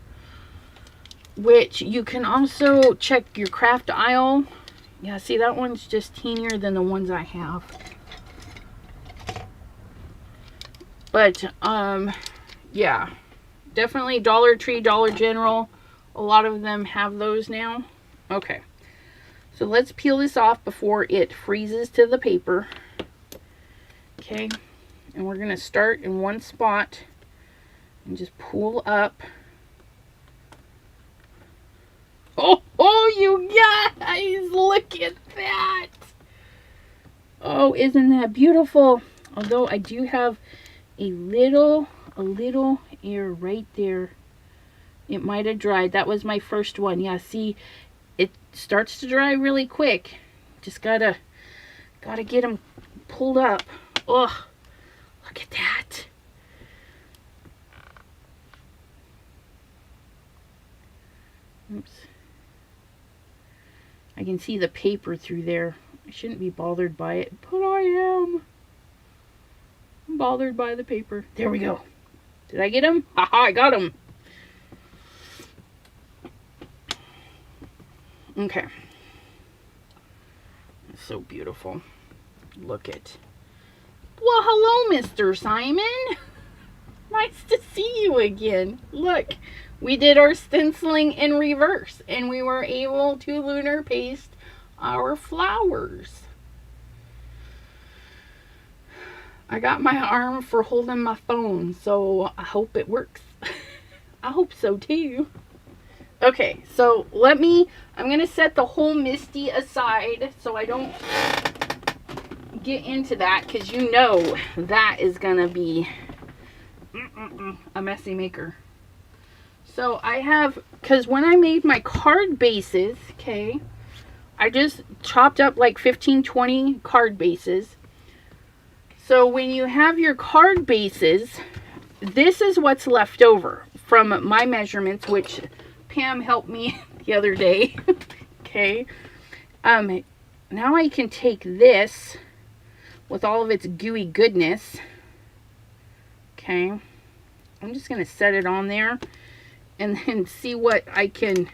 Which you can also check your craft aisle. Yeah, see, that one's just teenier than the ones I have. But, yeah. Definitely Dollar Tree, Dollar General. A lot of them have those now. Okay. So let's peel this off before it freezes to the paper. Okay. And we're going to start in one spot and just pull up. Oh, you guys, look at that. Oh, isn't that beautiful? Although I do have a little air right there. It might have dried. That was my first one. Yeah, see, it starts to dry really quick. Just gotta get them pulled up. Oh, look at that. Oops. I can see the paper through there. I shouldn't be bothered by it, but I am. I'm bothered by the paper. There we go. Did I get him? Haha, I got him. Okay. It's so beautiful. Look at. Well, hello, Mr. Simon. Nice to see you again. Look, we did our stenciling in reverse, and we were able to lunar paste our flowers. I got my arm for holding my phone, so I hope it works. I hope so too. Okay, so I'm going to set the whole Misty aside so I don't get into that, because you know that is going to be a messy maker. So I have, because when I made my card bases, okay, I just chopped up like 15-20 card bases. So when you have your card bases, this is what's left over from my measurements, which Pam helped me the other day. Okay. Now I can take this with all of its gooey goodness. Okay. I'm just going to set it on there and then see what I can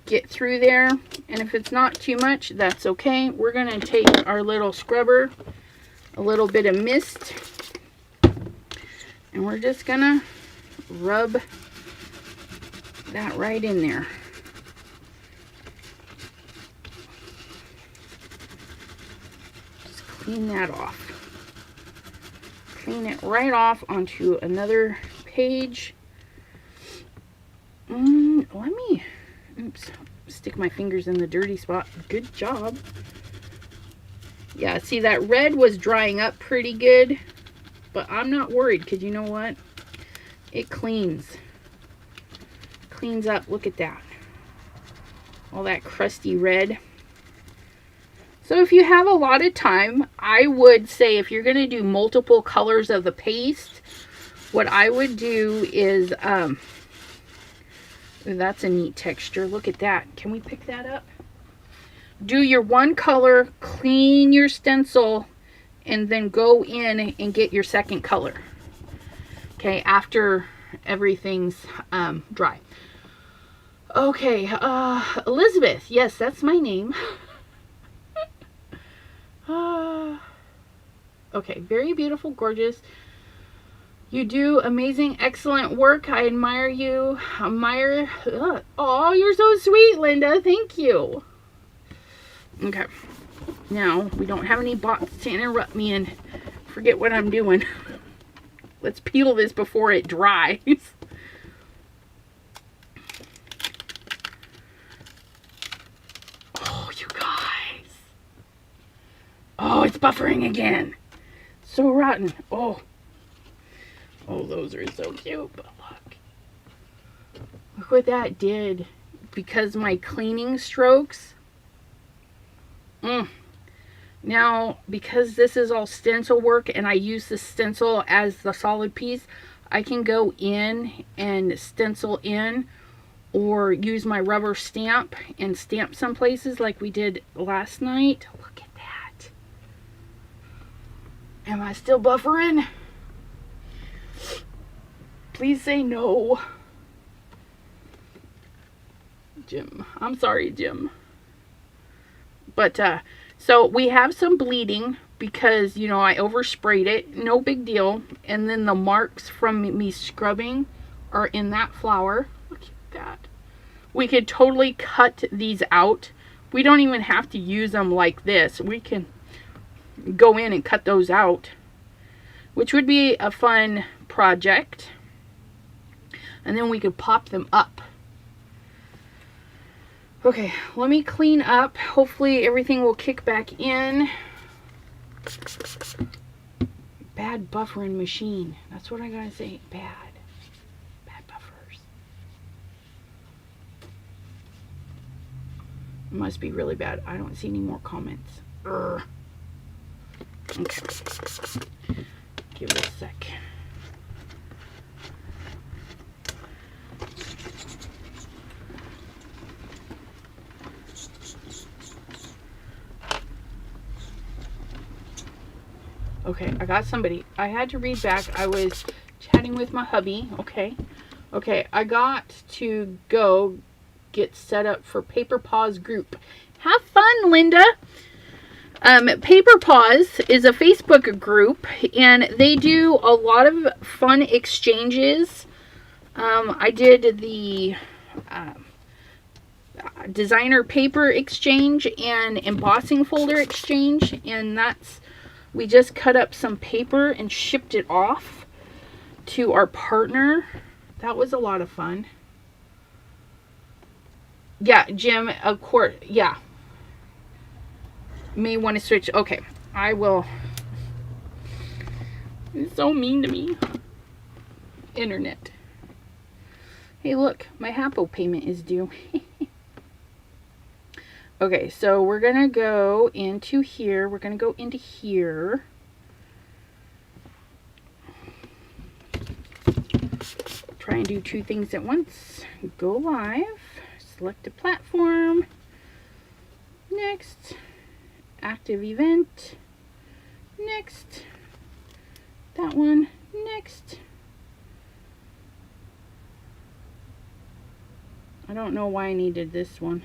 get through there. And if it's not too much, that's okay. We're going to take our little scrubber, a little bit of mist, and we're just going to rub that right in there. Just clean that off. Clean it right off onto another page. Oops. stick my fingers in the dirty spot. Good job. Yeah, see, that red was drying up pretty good, but I'm not worried because you know what? It cleans. Cleans up. Look at that. All that crusty red. So if you have a lot of time, I would say if you're going to do multiple colors of the paste, what I would do is, that's a neat texture. Look at that. Can we pick that up? Do your one color, clean your stencil, and then go in and get your second color. Okay, after everything's dry. Okay, Elizabeth. Yes, that's my name. Okay, very beautiful, gorgeous. You do amazing, excellent work. I admire you. Oh, you're so sweet, Linda. Thank you. Okay. Now, we don't have any bots to interrupt me and forget what I'm doing. Let's peel this before it dries. Oh, you guys. Oh, it's buffering again. So rotten. Oh. Oh, those are so cute. But look. Look what that did. Because my cleaning strokes. Now, because this is all stencil work and I use the stencil as the solid piece, I can go in and stencil in or use my rubber stamp and stamp some places like we did last night. Look at that. Am I still buffering? Please say no. Jim. I'm sorry, Jim. But, so we have some bleeding because, you know, I oversprayed it. No big deal. And then the marks from me scrubbing are in that flour. Look at that. We could totally cut these out. We don't even have to use them like this. We can go in and cut those out, which would be a fun project. And then we could pop them up. Okay, let me clean up. Hopefully everything will kick back in. Bad buffering machine. That's what I gotta say. Bad. Bad buffers. It must be really bad. I don't see any more comments. Urgh. Okay. Give it a sec. Okay, I got somebody. I had to read back. I was chatting with my hubby. Okay. Okay, I got to go get set up for Paper Paws group. Have fun, Linda. Paper Paws is a Facebook group, and they do a lot of fun exchanges. I did the designer paper exchange and embossing folder exchange, and that's... We just cut up some paper and shipped it off to our partner. That was a lot of fun. Yeah, Jim, of course. Yeah. May want to switch. Okay, I will. It's so mean to me. Internet. Hey, look. My Hapo payment is due. Okay, so we're going to go into here. We're going to go into here. Try and do two things at once. Go live. Select a platform. Next. Active event. Next. That one. Next. I don't know why I needed this one.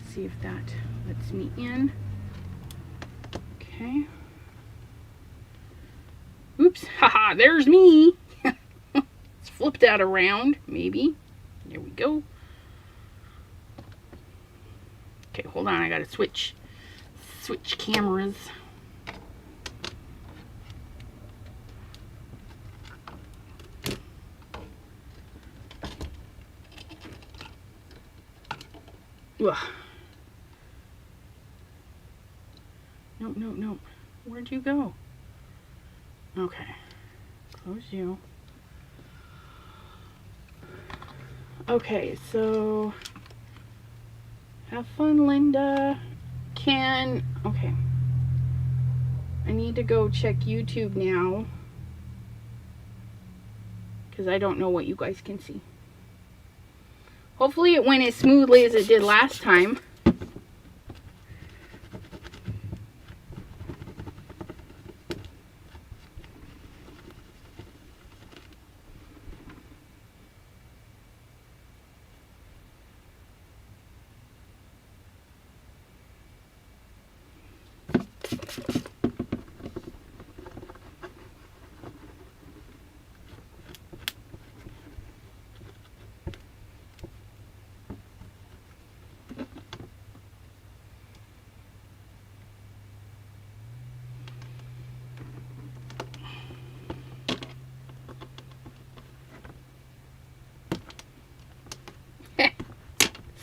See if that lets me in. Okay. Oops. Haha, there's me. Let's flip that around, maybe. There we go. Okay, hold on. I gotta switch cameras. Ugh. No, no, no. Where'd you go? Okay. Close you. Okay, so have fun, Linda. Okay. I need to go check YouTube now because I don't know what you guys can see. Hopefully it went as smoothly as it did last time.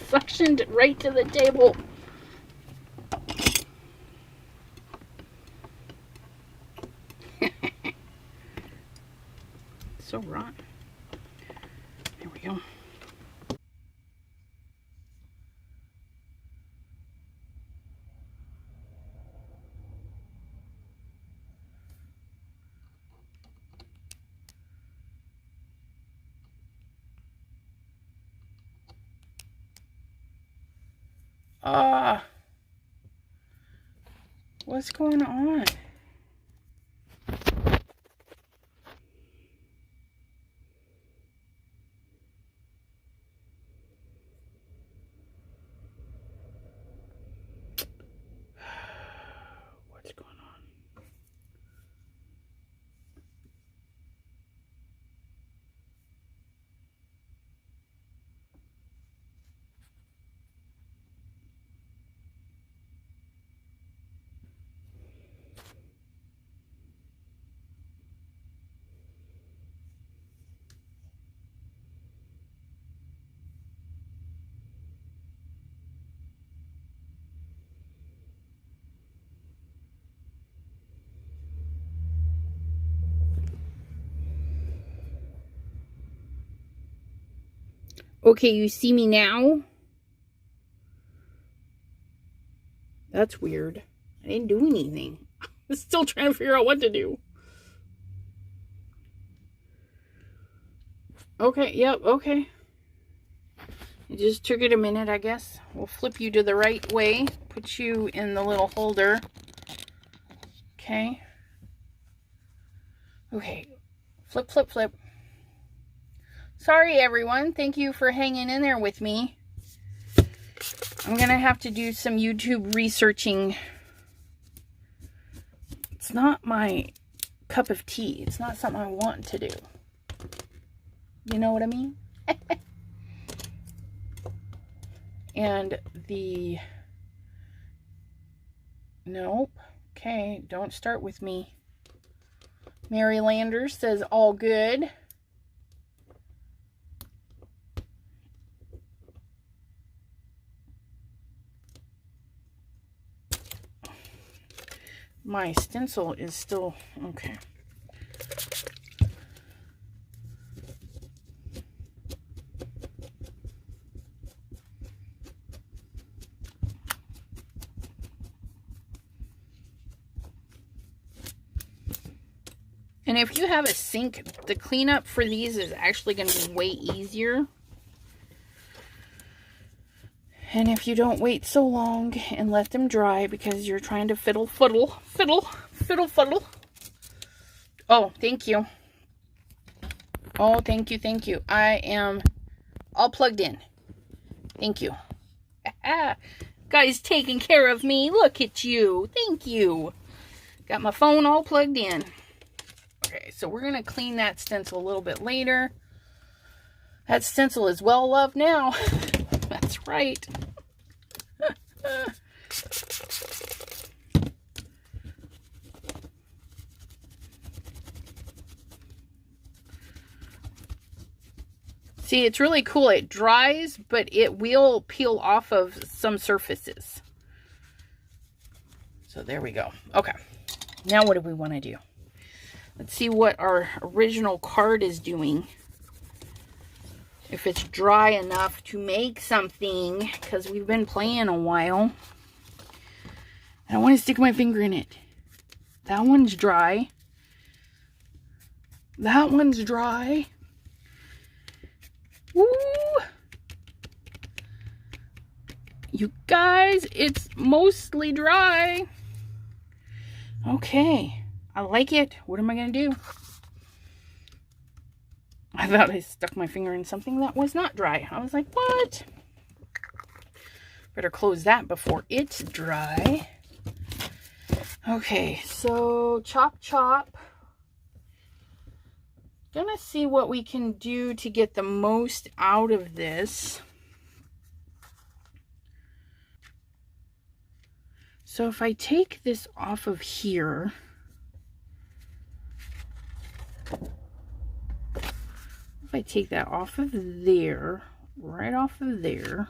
Suctioned right to the table. So rotten. There we go. What's going on? What's going on? Okay, you see me now? That's weird. I didn't do anything. I'm still trying to figure out what to do. Okay, yep, okay. It just took it a minute, I guess. We'll flip you to the right way. Put you in the little holder. Okay. Okay. Flip, flip, flip. Sorry, everyone. Thank you for hanging in there with me. I'm going to have to do some YouTube researching. It's not my cup of tea. It's not something I want to do. You know what I mean? And the... Nope. Okay, don't start with me. Mary Landers says all good. My stencil is still... Okay. And if you have a sink, the cleanup for these is actually going to be way easier. And if you don't wait so long and let them dry because you're trying to fiddle. Oh, thank you. Oh, thank you. I am all plugged in. Thank you. Guys taking care of me. Look at you. Thank you. Got my phone all plugged in. Okay, so we're going to clean that stencil a little bit later. That stencil is well loved now. That's right. See, it's really cool. It dries, but it will peel off of some surfaces. So there we go. Okay. Now what do we want to do? Let's see what our original card is doing. If it's dry enough to make something, because we've been playing a while. I don't want to stick my finger in it. That one's dry. That one's dry. Woo! You guys, it's mostly dry. Okay, I like it. What am I going to do? I thought I stuck my finger in something that was not dry. I was like, what? Better close that before it's dry. Okay, so chop, chop. Gonna see what we can do to get the most out of this. So if I take this off of here, if I take that off of there, right off of there,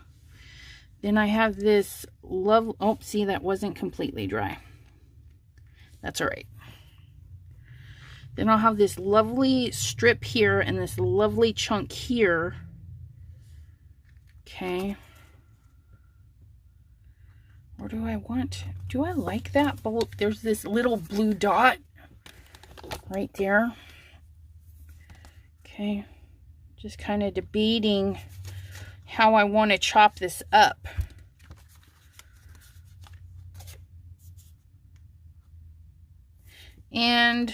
then I have this lovely, oh, see, that wasn't completely dry. That's all right. Then I'll have this lovely strip here and this lovely chunk here. Okay. Or do I want, do I like that bolt? There's this little blue dot right there. Okay. Just kind of debating how I want to chop this up. And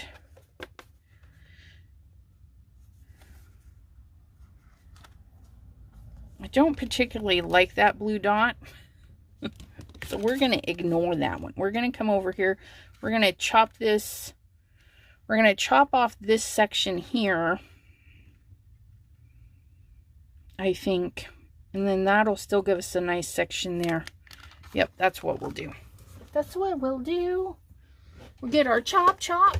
I don't particularly like that blue dot. So we're going to ignore that one. We're going to come over here. We're going to chop this. We're going to chop off this section here, I think. And then that'll still give us a nice section there. Yep, that's what we'll do. That's what we'll do. We'll get our chop chop.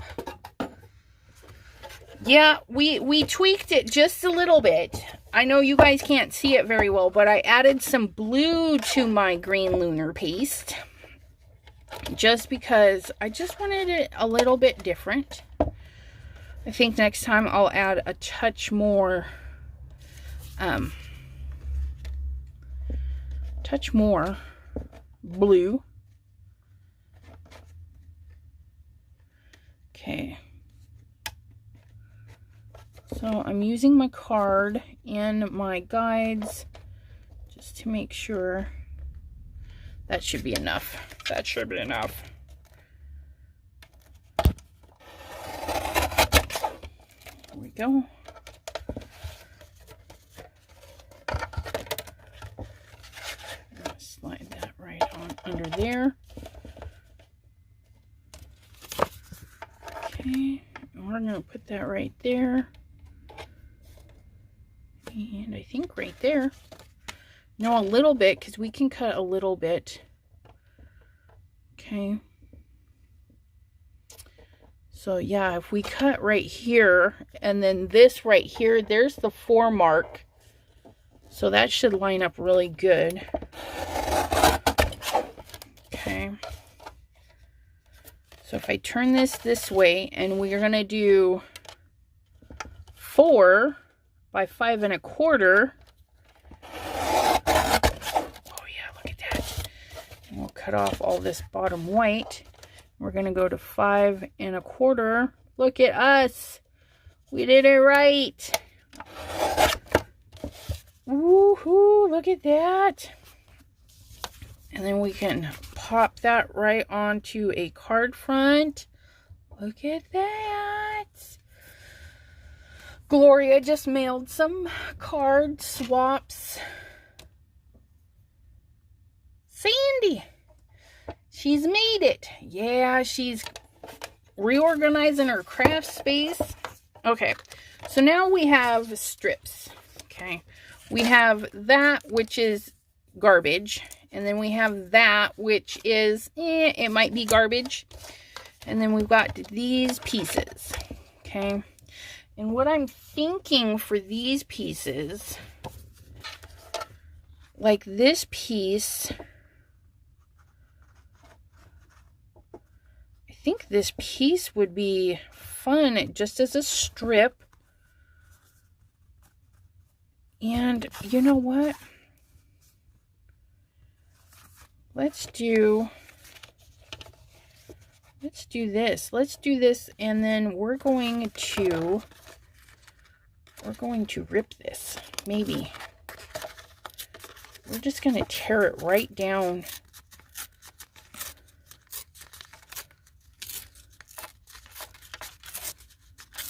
Yeah, we tweaked it just a little bit. I know you guys can't see it very well, but I added some blue to my green lunar paste. Just because I just wanted it a little bit different. I think next time I'll add a touch more blue. Okay. So I'm using my card and my guides just to make sure. That should be enough. That should be enough. There we go. Slide that right on under there. Okay, we're going to put that right there. And I think right there. No, a little bit, because we can cut a little bit. Okay. So yeah, if we cut right here, and then this right here, there's the 4 mark. So that should line up really good. Okay. So if I turn this way, and we're going to do 4 by 5 1/4. Oh yeah, look at that. And we'll cut off all this bottom white. We're going to go to 5 1/4. Look at us. We did it right. Woohoo, look at that. And then we can pop that right onto a card front. Look at that. Gloria just mailed some card swaps. Sandy, she's made it. Yeah, she's reorganizing her craft space. Okay, so now we have strips. Okay, we have that, which is garbage. And then we have that, which is, it might be garbage. And then we've got these pieces. Okay. And what I'm thinking for these pieces, like this piece, I think this piece would be fun just as a strip. And you know what? Let's do this. Let's do this, and then we're going to rip this. Maybe. We're just going to tear it right down.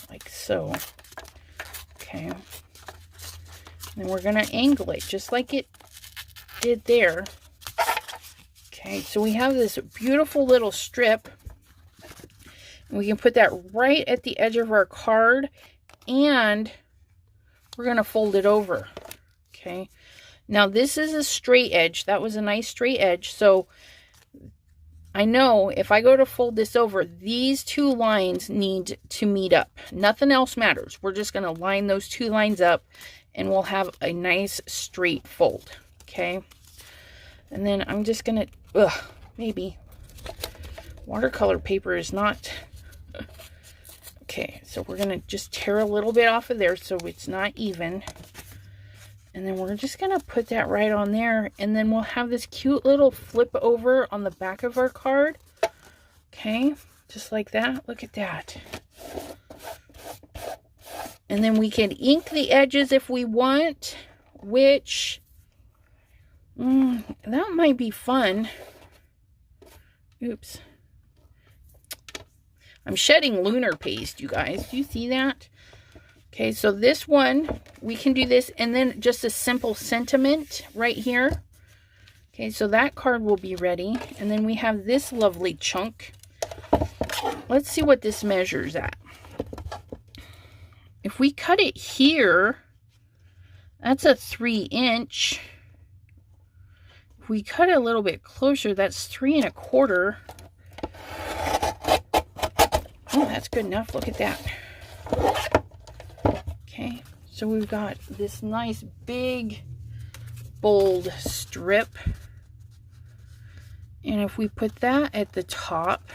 Like so. Okay. And then we're going to angle it just like it did there. Okay, so we have this beautiful little strip. And we can put that right at the edge of our card, and we're going to fold it over. Okay, now this is a straight edge. That was a nice straight edge. So I know if I go to fold this over, these two lines need to meet up. Nothing else matters. We're just going to line those two lines up, and we'll have a nice straight fold. Okay, and then I'm just going to, maybe watercolor paper is not, okay, so we're going to just tear a little bit off of there so it's not even. And then we're just going to put that right on there. And then we'll have this cute little flip over on the back of our card. Okay, just like that. Look at that. And then we can ink the edges if we want, which, that might be fun. Oops. I'm shedding lunar paste, you guys. Do you see that? Okay, so this one, we can do this, and then just a simple sentiment right here. Okay, so that card will be ready. And then we have this lovely chunk. Let's see what this measures at. If we cut it here, that's a 3-inch. If we cut it a little bit closer, that's 3 1/4. Oh, that's good enough. Look at that. Okay, so we've got this nice big bold strip, and if we put that at the top,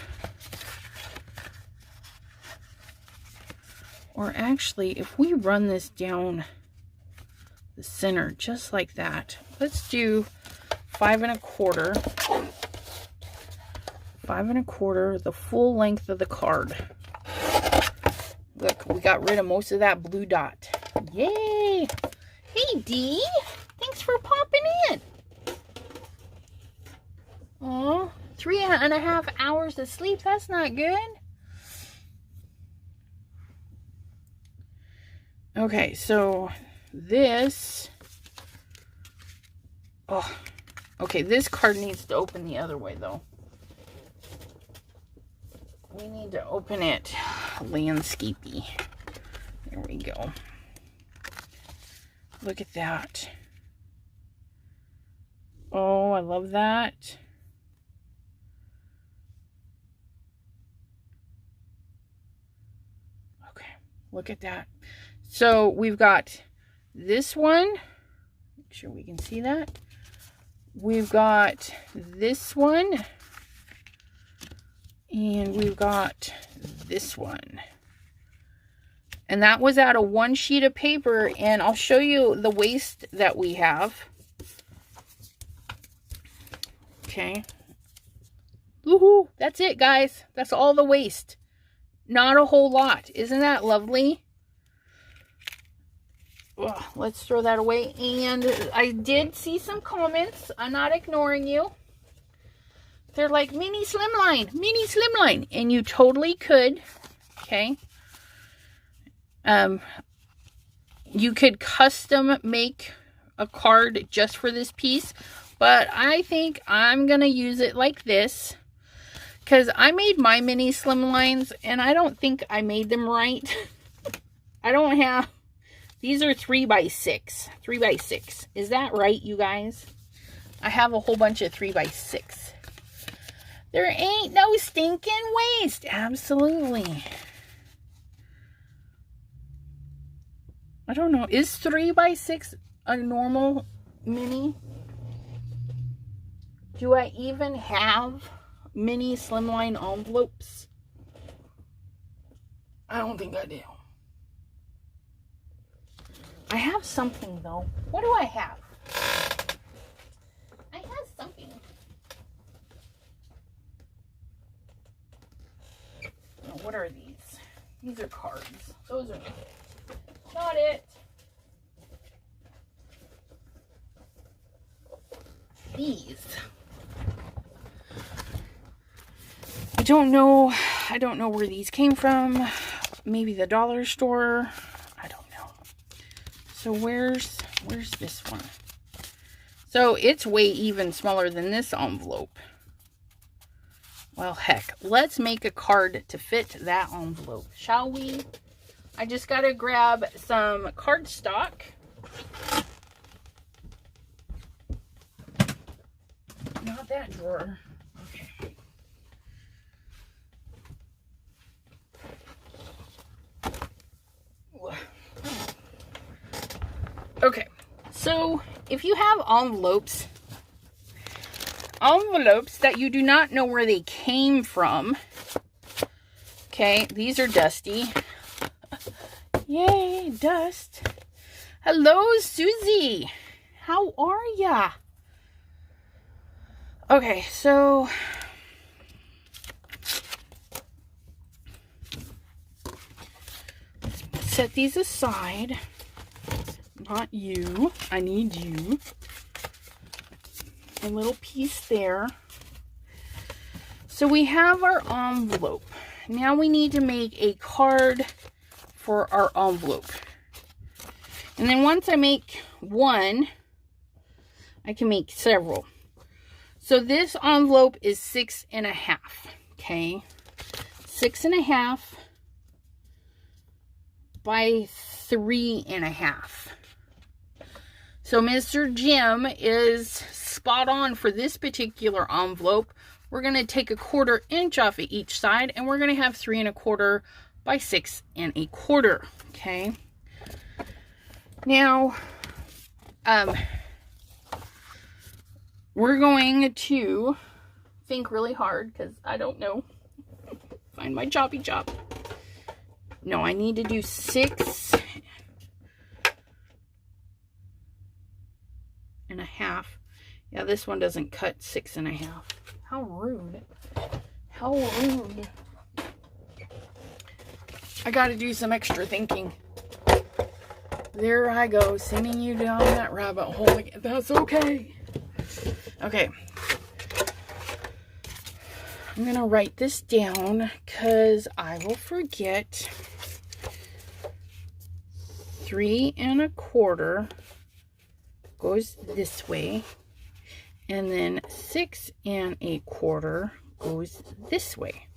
or actually if we run this down the center just like that, let's do 5 1/4, 5 1/4, the full length of the card. Look, we got rid of most of that blue dot. Yay! Hey, Dee! Thanks for popping in. Oh, 3.5 hours of sleep. That's not good. Okay, so this... Oh, okay, this card needs to open the other way, though. We need to open it landscapey. There we go. Look at that. Oh, I love that. Okay, look at that. So we've got this one. Make sure we can see that. We've got this one. And we've got this one. And that was out of 1 sheet of paper. And I'll show you the waste that we have. Okay. Woohoo! That's it, guys. That's all the waste. Not a whole lot. Isn't that lovely? Ugh, let's throw that away. And I did see some comments. I'm not ignoring you. They're like, mini slimline, mini slimline. And you totally could. Okay. You could custom make a card just for this piece. But I think I'm going to use it like this. Because I made my mini slimlines. And I don't think I made them right. I don't have... These are 3x6. 3x6. Is that right, you guys? I have a whole bunch of 3x6. There ain't no stinking waste. Absolutely. I don't know. Is 3 by 6 a normal mini? Do I even have mini slimline envelopes? I don't think I do. I have something though. What do I have? I have something. Oh, what are these? These are cards. Those are not it. These. I don't know where these came from. Maybe the dollar store. I don't know. So where's this one? So it's way even smaller than this envelope. Well, heck, let's make a card to fit that envelope, shall we? I just gotta grab some cardstock. Not that drawer. Okay. Okay, so if you have envelopes that you do not know where they came from, okay, these are dusty. Yay, dust. Hello, Susie. How are ya? Okay, so let's set these aside. Not you. I need you. A little piece there. So we have our envelope. Now we need to make a card for our envelope. And then once I make one, I can make several. So this envelope is 6.5. Okay. 6.5 by 3.5. So Mr. Jim is spot on for this particular envelope. We're going to take 1/4 inch off of each side, and we're going to have 3.25 by 6.25. Okay. Now, we're going to think really hard because I don't know. Find my choppy chop. No, I need to do 6.5. Yeah, this one doesn't cut 6.5. How rude. How rude. I gotta do some extra thinking. There I go, sending you down that rabbit hole again. That's okay. Okay. I'm gonna write this down because I will forget. 3.25 goes this way, and then 6.25 goes this way.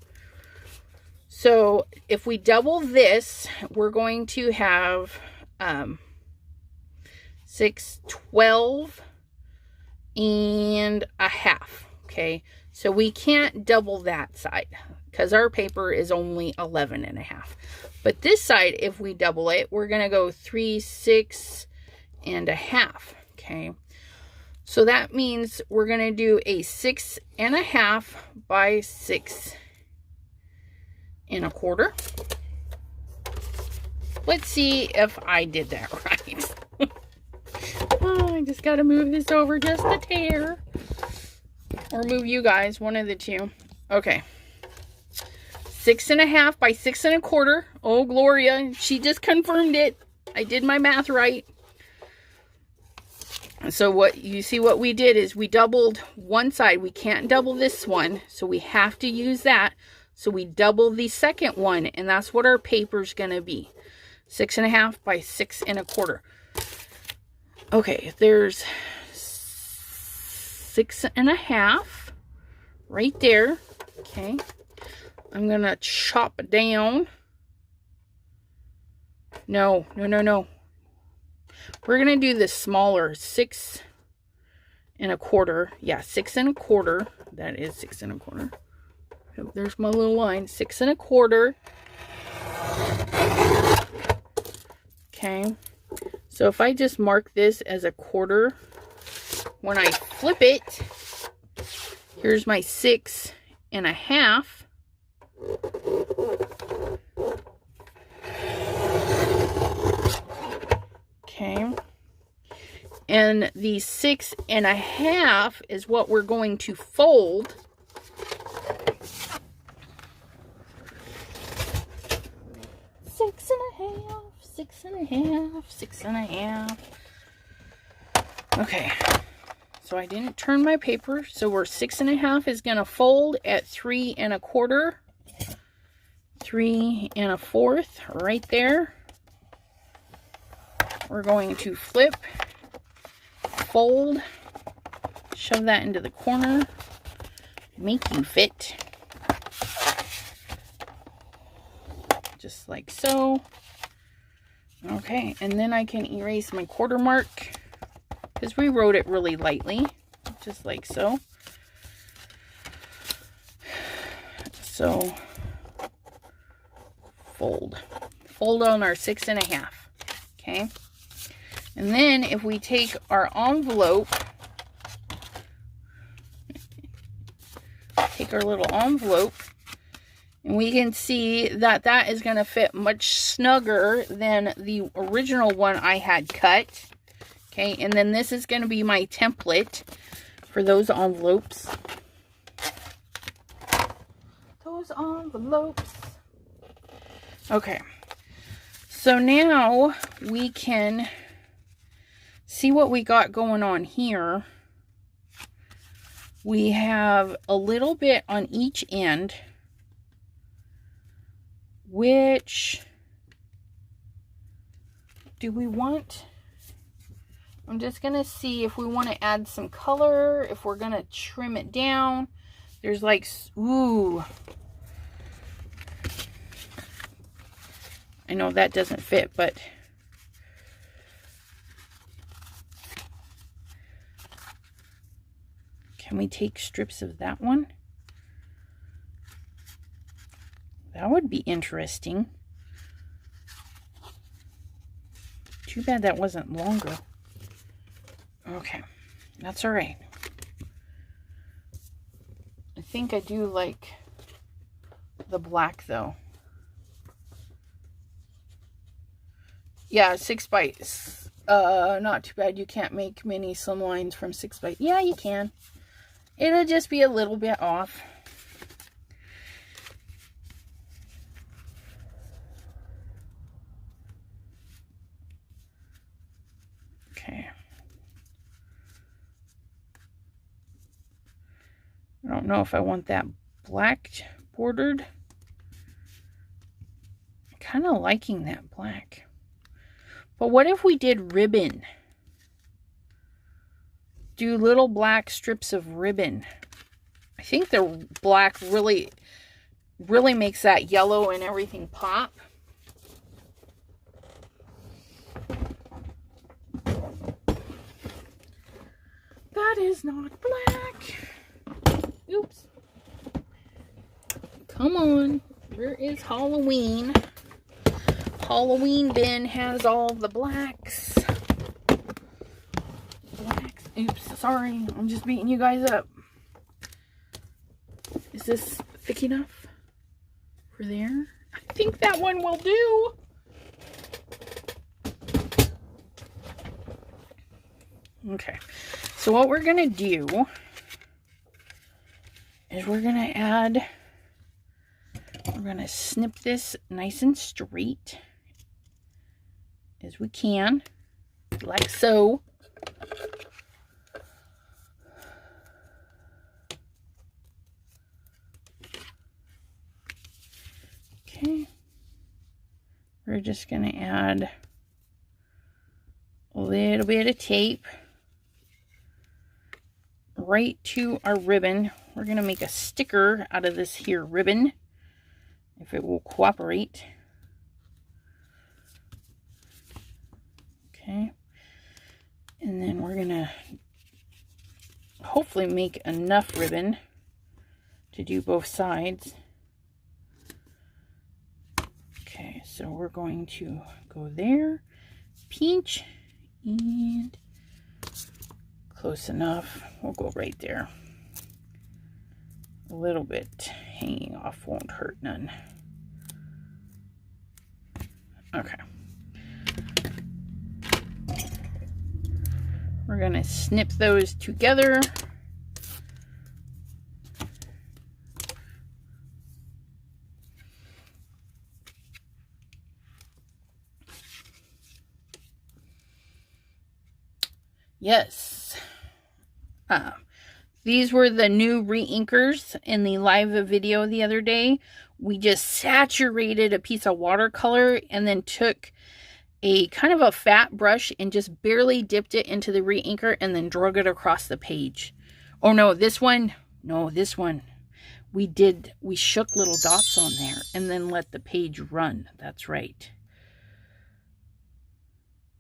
So if we double this, we're going to have 6.12.5. Okay, so we can't double that side because our paper is only 11.5. But this side, if we double it, we're going to go 3.6.5. Okay, so that means we're going to do a 6.5 by 6.25. Let's see if I did that right. Oh, I just got to move this over just a tear. Or move you guys, one of the two. Okay. 6.5 by 6.25. Oh, Gloria, she just confirmed it. I did my math right. So what you see what we did is we doubled one side. We can't double this one, so we have to use that. So we double the second one, and that's what our paper's going to be. 6.5 by 6.25. Okay, there's 6.5 right there. Okay, I'm going to chop down. No. We're going to do the smaller 6.25. Yeah, 6.25. That is 6.25. There's my little line. 6.25. Okay. So if I just mark this as a quarter, when I flip it, here's my 6.5. Okay. And the 6.5 is what we're going to fold. Six and a half. Okay. So I didn't turn my paper. So we're 6.5 is going to fold at 3.25. 3.25 right there. We're going to flip, fold, shove that into the corner, make you fit. Just like so. Okay, and then I can erase my quarter mark because we wrote it really lightly, just like so. So, fold. Fold on our 6.5. Okay. And then if we take our envelope, take our little envelope, and we can see that that is going to fit much snugger than the original one I had cut. Okay, and then this is going to be my template for those envelopes. Those envelopes. Okay, so now we can see what we got going on here. We have a little bit on each end, which do we want? I'm just going to see if we want to add some color, if we're going to trim it down. There's like, ooh. I know that doesn't fit, but can we take strips of that one? That would be interesting. Too bad that wasn't longer. Okay, that's all right. I think I do like the black though. Yeah, 6x. Not too bad. You can't make mini slim lines from 6x. Yeah, you can. It'll just be a little bit off. Okay. I don't know if I want that black bordered. I'm kind of liking that black. But what if we did ribbon? Do little black strips of ribbon. I think the black really makes that yellow and everything pop. That is not black. Oops. Come on. Where is Halloween? Halloween bin has all the blacks. Oops, sorry. I'm just beating you guys up. Is this thick enough for there? I think that one will do. Okay. So what we're going to do is we're going to snip this nice and straight as we can, like so. Okay, we're just going to add a little bit of tape right to our ribbon. We're going to make a sticker out of this here ribbon, if it will cooperate. Okay, and then we're going to hopefully make enough ribbon to do both sides. Okay, so we're going to go there, pinch, And close enough. We'll go right there. A little bit hanging off won't hurt none. Okay. We're going to snip those together. Yes. These were the new re-inkers in the live video the other day. We just saturated a piece of watercolor and then took a kind of a fat brush and just barely dipped it into the re-inker and then drug it across the page. Oh no, this one. No, this one. We shook little dots on there and then let the page run. That's right.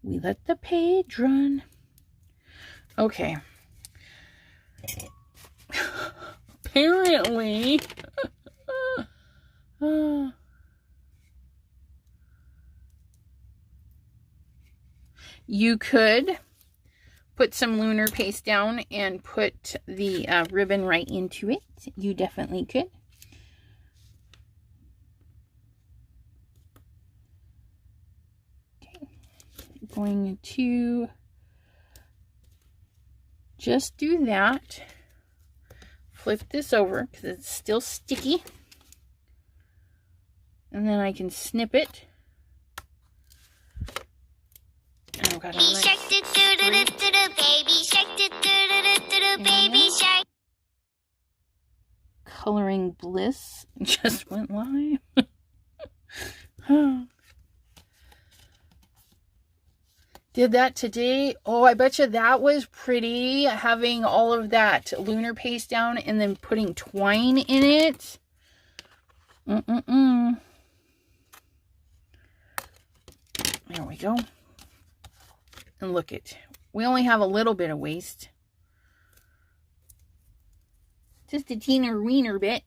We let the page run. Okay. Apparently, you could put some lunar paste down and put the ribbon right into it. You definitely could. Okay. I'm going to just do that. Flip this over because it's still sticky. And then I can snip it. And I've got a nice Coloring Bliss just went live. Did that today. Oh, I bet you that was pretty, having all of that lunar paste down and then putting twine in it. There we go. And look it. We only have a little bit of waste. Just a teeny-weeny bit.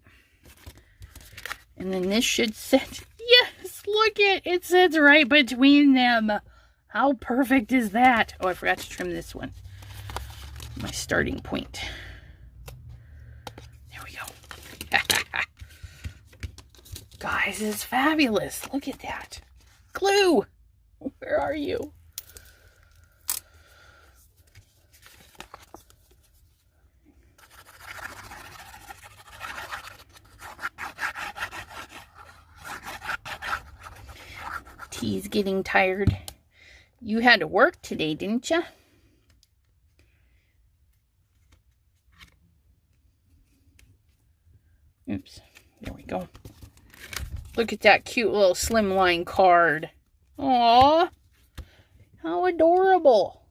And then this should sit. Yes, look it. It sits right between them. How perfect is that? Oh, I forgot to trim this one. My starting point. There we go. Guys, it's fabulous. Look at that. Glue. Where are you? T's getting tired. You had to work today, didn't you? Oops. There we go. Look at that cute little slimline card. Aww. How adorable.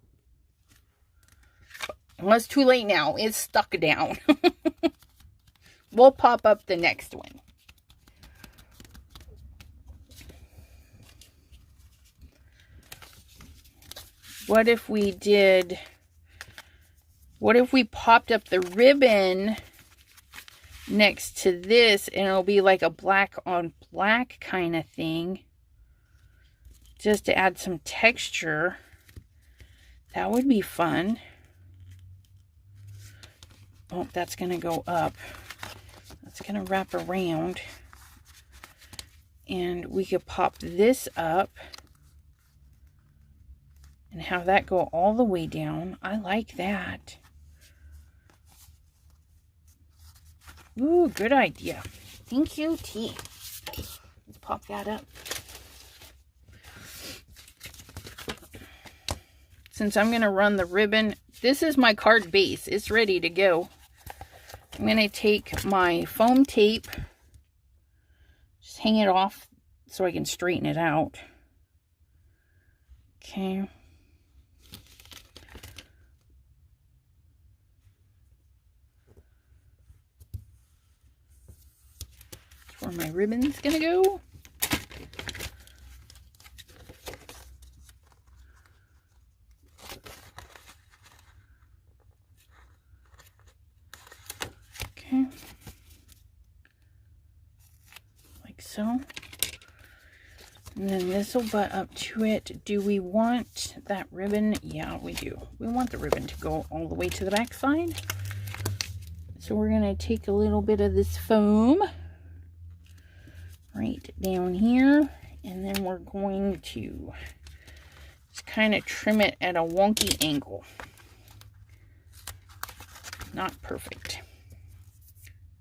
Well, it's too late now. It's stuck down. We'll pop up the next one. What if we popped up the ribbon next to this and it'll be like a black on black kind of thing, just to add some texture? That would be fun. Oh, that's going to go up. That's going to wrap around. And we could pop this up and have that go all the way down. I like that. Ooh, good idea. Thank you, T. Let's pop that up. Since I'm going to run the ribbon, this is my card base. It's ready to go. I'm going to take my foam tape, just hang it off so I can straighten it out. Okay. That's where my ribbon's going to go. Okay. Like so. And then this will butt up to it. Do we want that ribbon? Yeah, we do. We want the ribbon to go all the way to the back side. So we're going to take a little bit of this foam right down here. And then we're going to just kind of trim it at a wonky angle. Not perfect.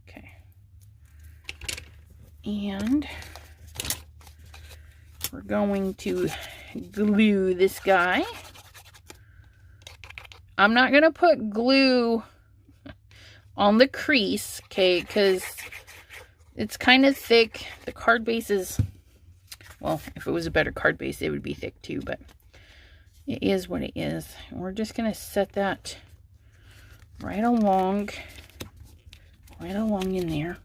Okay. And we're going to glue this guy. I'm not going to put glue on the crease, okay, because it's kind of thick. The card base is, well, if it was a better card base, it would be thick too, but it is what it is. And we're just going to set that right along in there.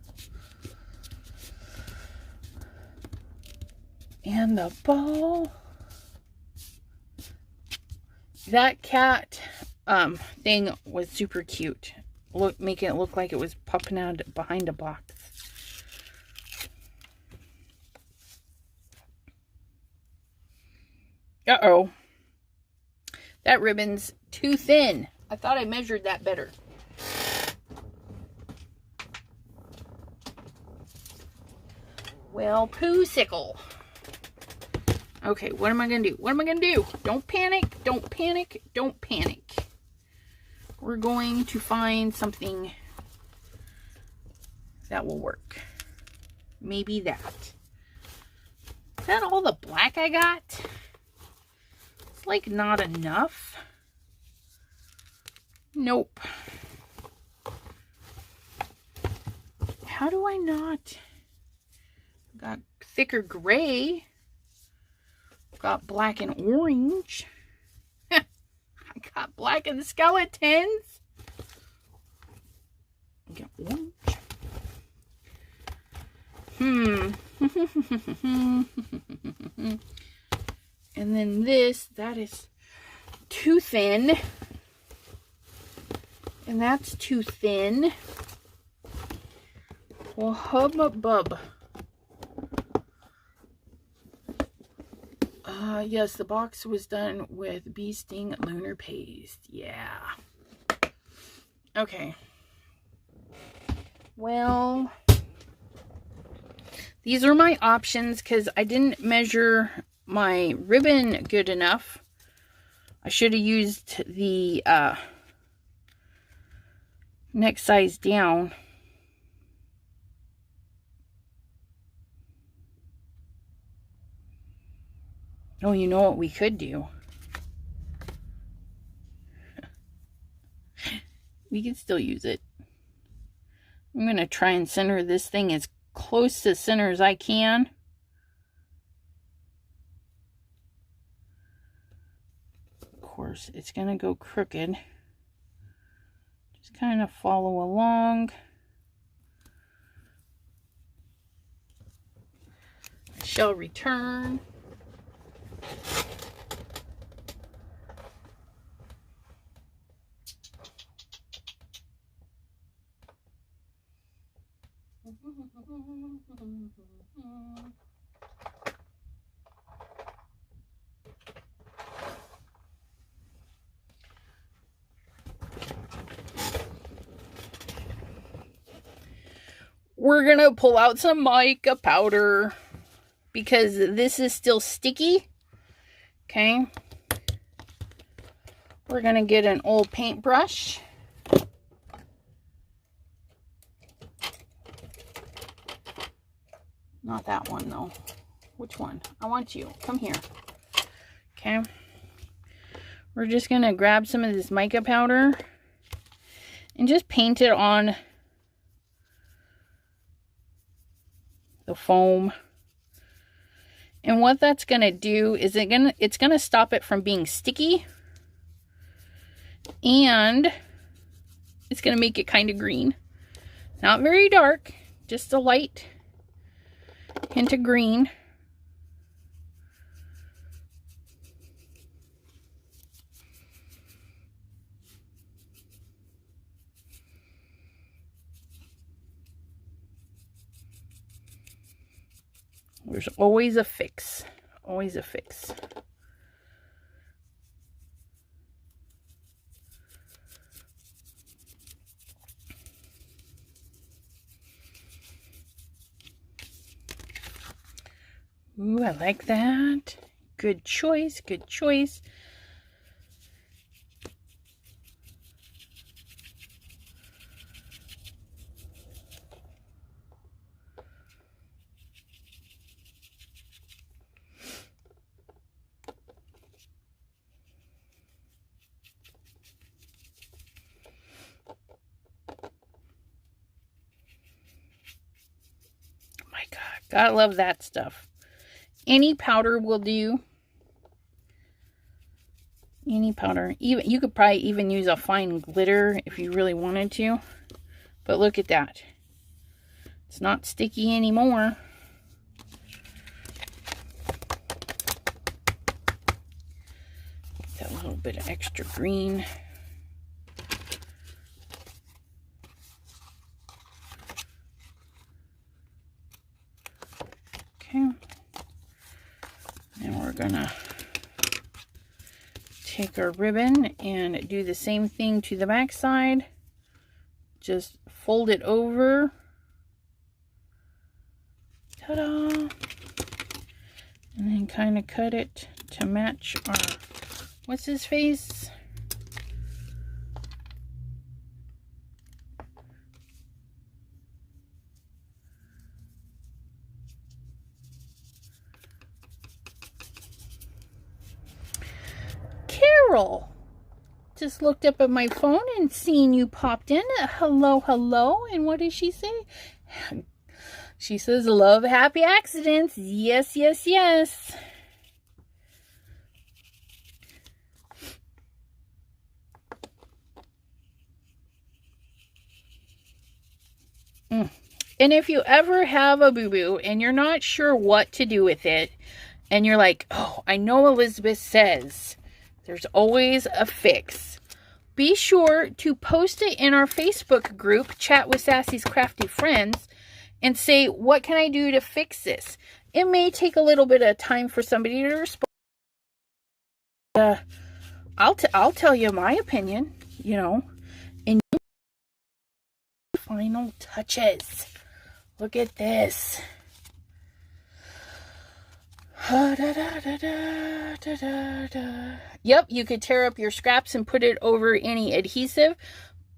And the ball. That cat thing was super cute. Making it look like it was popping out behind a box. Uh-oh. That ribbon's too thin. I thought I measured that better. Well, poo-sickle. Okay, what am I going to do? What am I going to do? Don't panic. Don't panic. Don't panic. We're going to find something that will work. Maybe that. Is that all the black I got? It's like not enough. Nope. How do I not? Got thicker gray. Got black and orange. I got black and skeletons. Got orange. And then this, that is too thin. And that's too thin. Well, hub-a-bub. Yes, the box was done with bee sting lunar paste. Yeah. Okay. Well, these are my options because I didn't measure my ribbon good enough. I should have used the next size down. Oh, you know what we could do? We could still use it. I'm going to try and center this thing as close to center as I can. Of course, it's going to go crooked. Just kind of follow along. I shall return. We're gonna pull out some mica powder because this is still sticky. Okay. We're gonna get an old paintbrush. Not that one though. Which one? I want you. Come here. Okay. We're just gonna grab some of this mica powder and just paint it on the foam. And what that's gonna do is it's gonna stop it from being sticky, and it's gonna make it kind of green. Not very dark, just a light hint of green. There's always a fix. Always a fix. Ooh, I like that. Good choice, good choice. My God, gotta love that stuff. Any powder will do. Any powder. Even you could probably even use a fine glitter if you really wanted to. But look at that. It's not sticky anymore. That little bit of extra green. Okay. And we're gonna take our ribbon and do the same thing to the back side. Just fold it over. Ta-da! And then kind of cut it to match our, what's his face? Carol! Just looked up at my phone and seen you popped in. Hello, hello. And what did she say? She says, love happy accidents. Yes, yes, yes. And if you ever have a boo-boo and you're not sure what to do with it, and you're like, oh, I know Elizabeth says there's always a fix. Be sure to post it in our Facebook group, Chat with Sassy's Crafty Friends, and say, what can I do to fix this? It may take a little bit of time for somebody to respond. I'll tell you my opinion, you know, and final touches. Look at this. Yep, you could tear up your scraps and put it over any adhesive,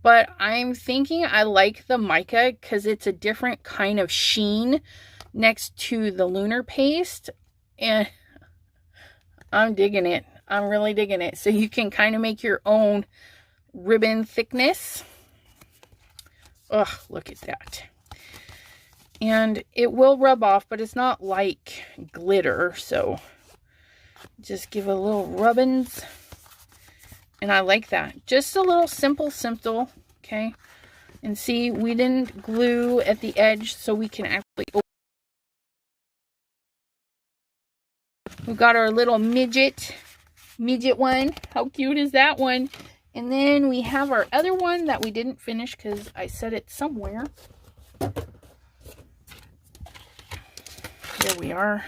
but I'm thinking I like the mica because it's a different kind of sheen next to the lunar paste, and I'm digging it. I'm really digging it. So you can kind of make your own ribbon thickness. Ugh, look at that. And it will rub off, but it's not like glitter, so just give a little rubbins. And I like that. Just a little simple, okay? And see, we didn't glue at the edge, so we can actually open. We've got our little midget one. How cute is that one? And then we have our other one that we didn't finish because I set it somewhere. There we are.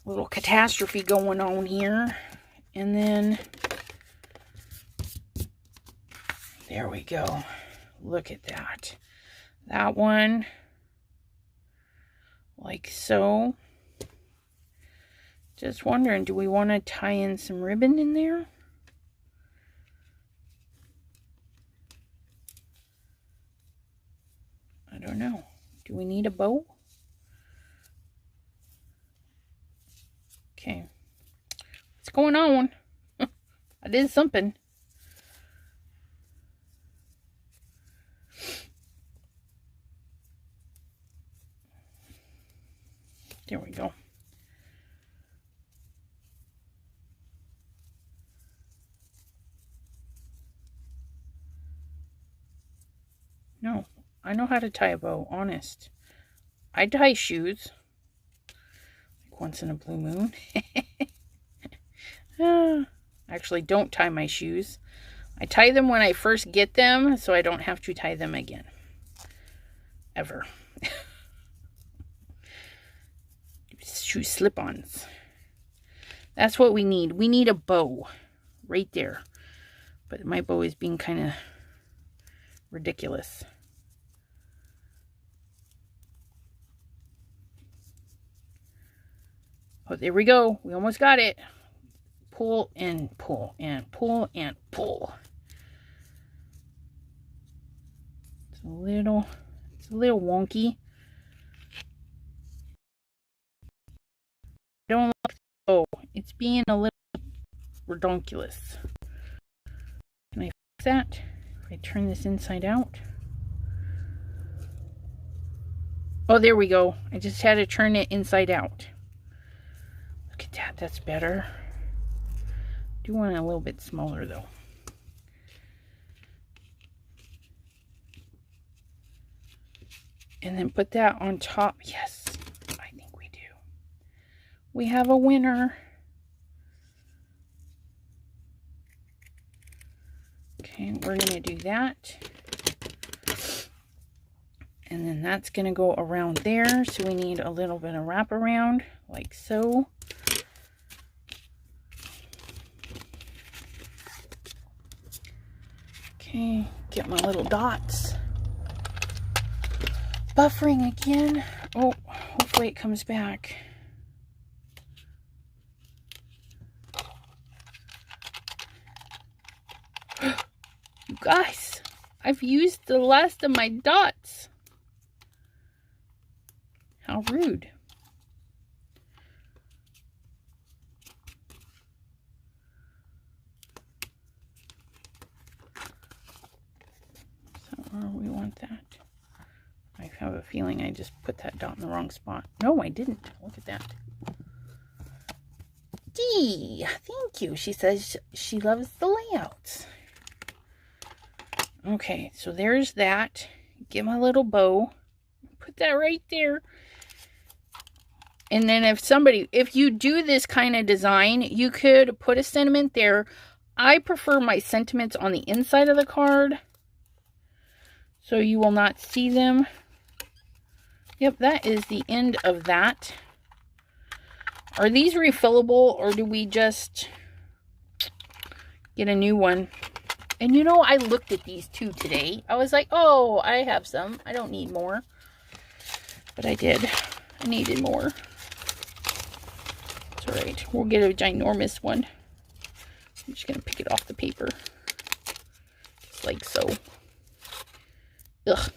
Little catastrophe going on here. And then there we go. Look at that. That one, like so. Just wondering, do we want to tie in some ribbon in there? I don't know. Do we need a bow? Okay. What's going on? I did something. There we go. No, I know how to tie a bow, honest. I tie shoes. Like once in a blue moon. Actually, don't tie my shoes. I tie them when I first get them, so I don't have to tie them again. Ever. shoe slip-ons. That's what we need. We need a bow right there. But my bow is being kind of ridiculous. Oh, there we go. We almost got it. Pull and pull and pull and pull. It's a little wonky. I don't like. Oh, it's being a little redonkulous. Can I fix that? If I turn this inside out. Oh, there we go. I just had to turn it inside out. Look at that. That's better. I do want it a little bit smaller though. And then put that on top. Yes, I think we do. We have a winner. Okay, we're going to do that. And then that's going to go around there. So we need a little bit of wraparound, like so. Okay, get my little dots. Buffering again. Oh, hopefully it comes back. You guys, I've used the last of my dots. How rude. So we want that. I have a feeling I just put that dot in the wrong spot. No, I didn't. Look at that. Dee, thank you. She says she loves the layouts. Okay, so there's that. Get my little bow. Put that right there. And then if you do this kind of design, you could put a sentiment there. I prefer my sentiments on the inside of the card, so you will not see them. Yep, that is the end of that. Are these refillable, or do we just get a new one? And you know, I looked at these two today. I was like, oh, I have some. I don't need more. But I did. I needed more. It's alright. We'll get a ginormous one. I'm just going to pick it off the paper. Just like so. Ugh.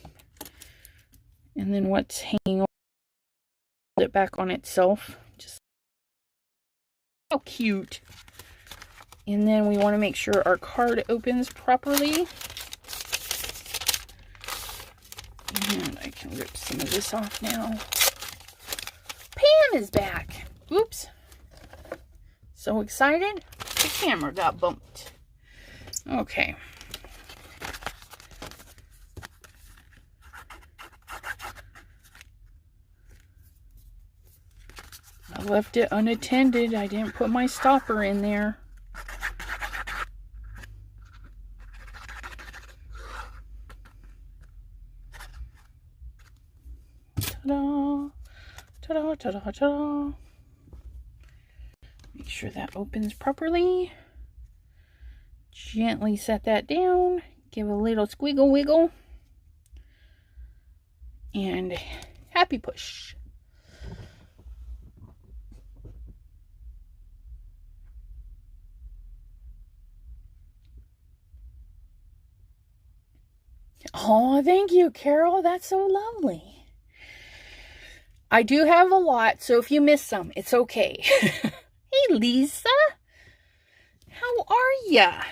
And then what's hanging on, it back on itself. Just how cute. And then we want to make sure our card opens properly. And I can rip some of this off now. Pam is back. Oops. So excited. The camera got bumped. Okay. I left it unattended. I didn't put my stopper in there. Ta-da! Ta-da, ta-da, ta-da! Make sure that opens properly. Gently set that down. Give a little squiggle wiggle. And happy push. Oh, thank you, Carol. That's so lovely. I do have a lot, so if you miss some, it's okay. Hey, Lisa. How are ya?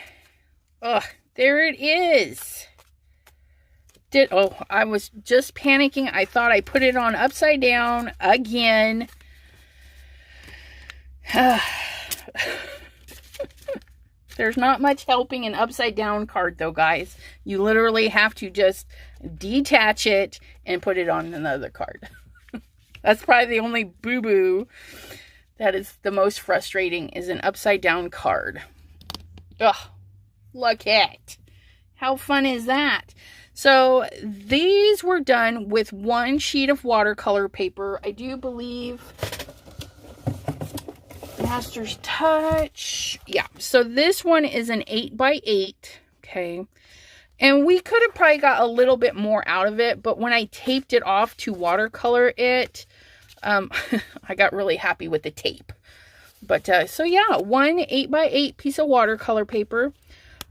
Ugh, there it is. Oh, I was just panicking. I thought I put it on upside down again. There's not much helping an upside down card though, guys. You literally have to just detach it and put it on another card. That's probably the only boo-boo that is the most frustrating, is an upside down card. Ugh, look at. How fun is that? So these were done with one sheet of watercolor paper. I do believe Master's Touch. Yeah, so this one is an 8x8, okay? And we could have probably got a little bit more out of it, but when I taped it off to watercolor it, I got really happy with the tape. But, so yeah, one 8x8 piece of watercolor paper.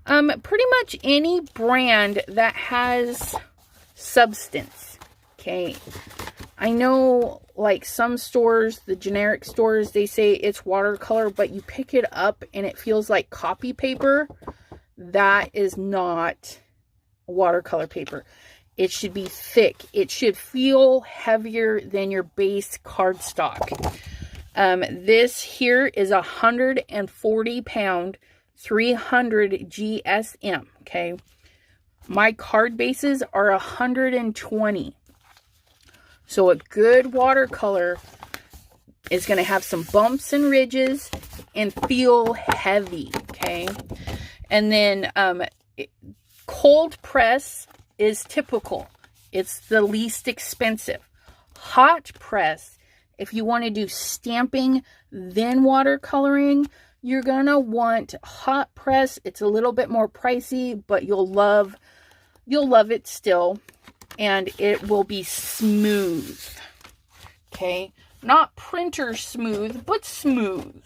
Pretty much any brand that has substance, okay? I know, like, some stores, the generic stores, they say it's watercolor, but you pick it up and it feels like copy paper. That is not watercolor paper. It should be thick. It should feel heavier than your base cardstock. This here is 140 pound, 300 GSM, okay? My card bases are 120. So a good watercolor is going to have some bumps and ridges and feel heavy, okay? And then cold press is typical. It's the least expensive. Hot press, if you want to do stamping, then watercoloring, you're going to want hot press. It's a little bit more pricey, but you'll love it still. And it will be smooth. Okay? Not printer smooth, but smooth.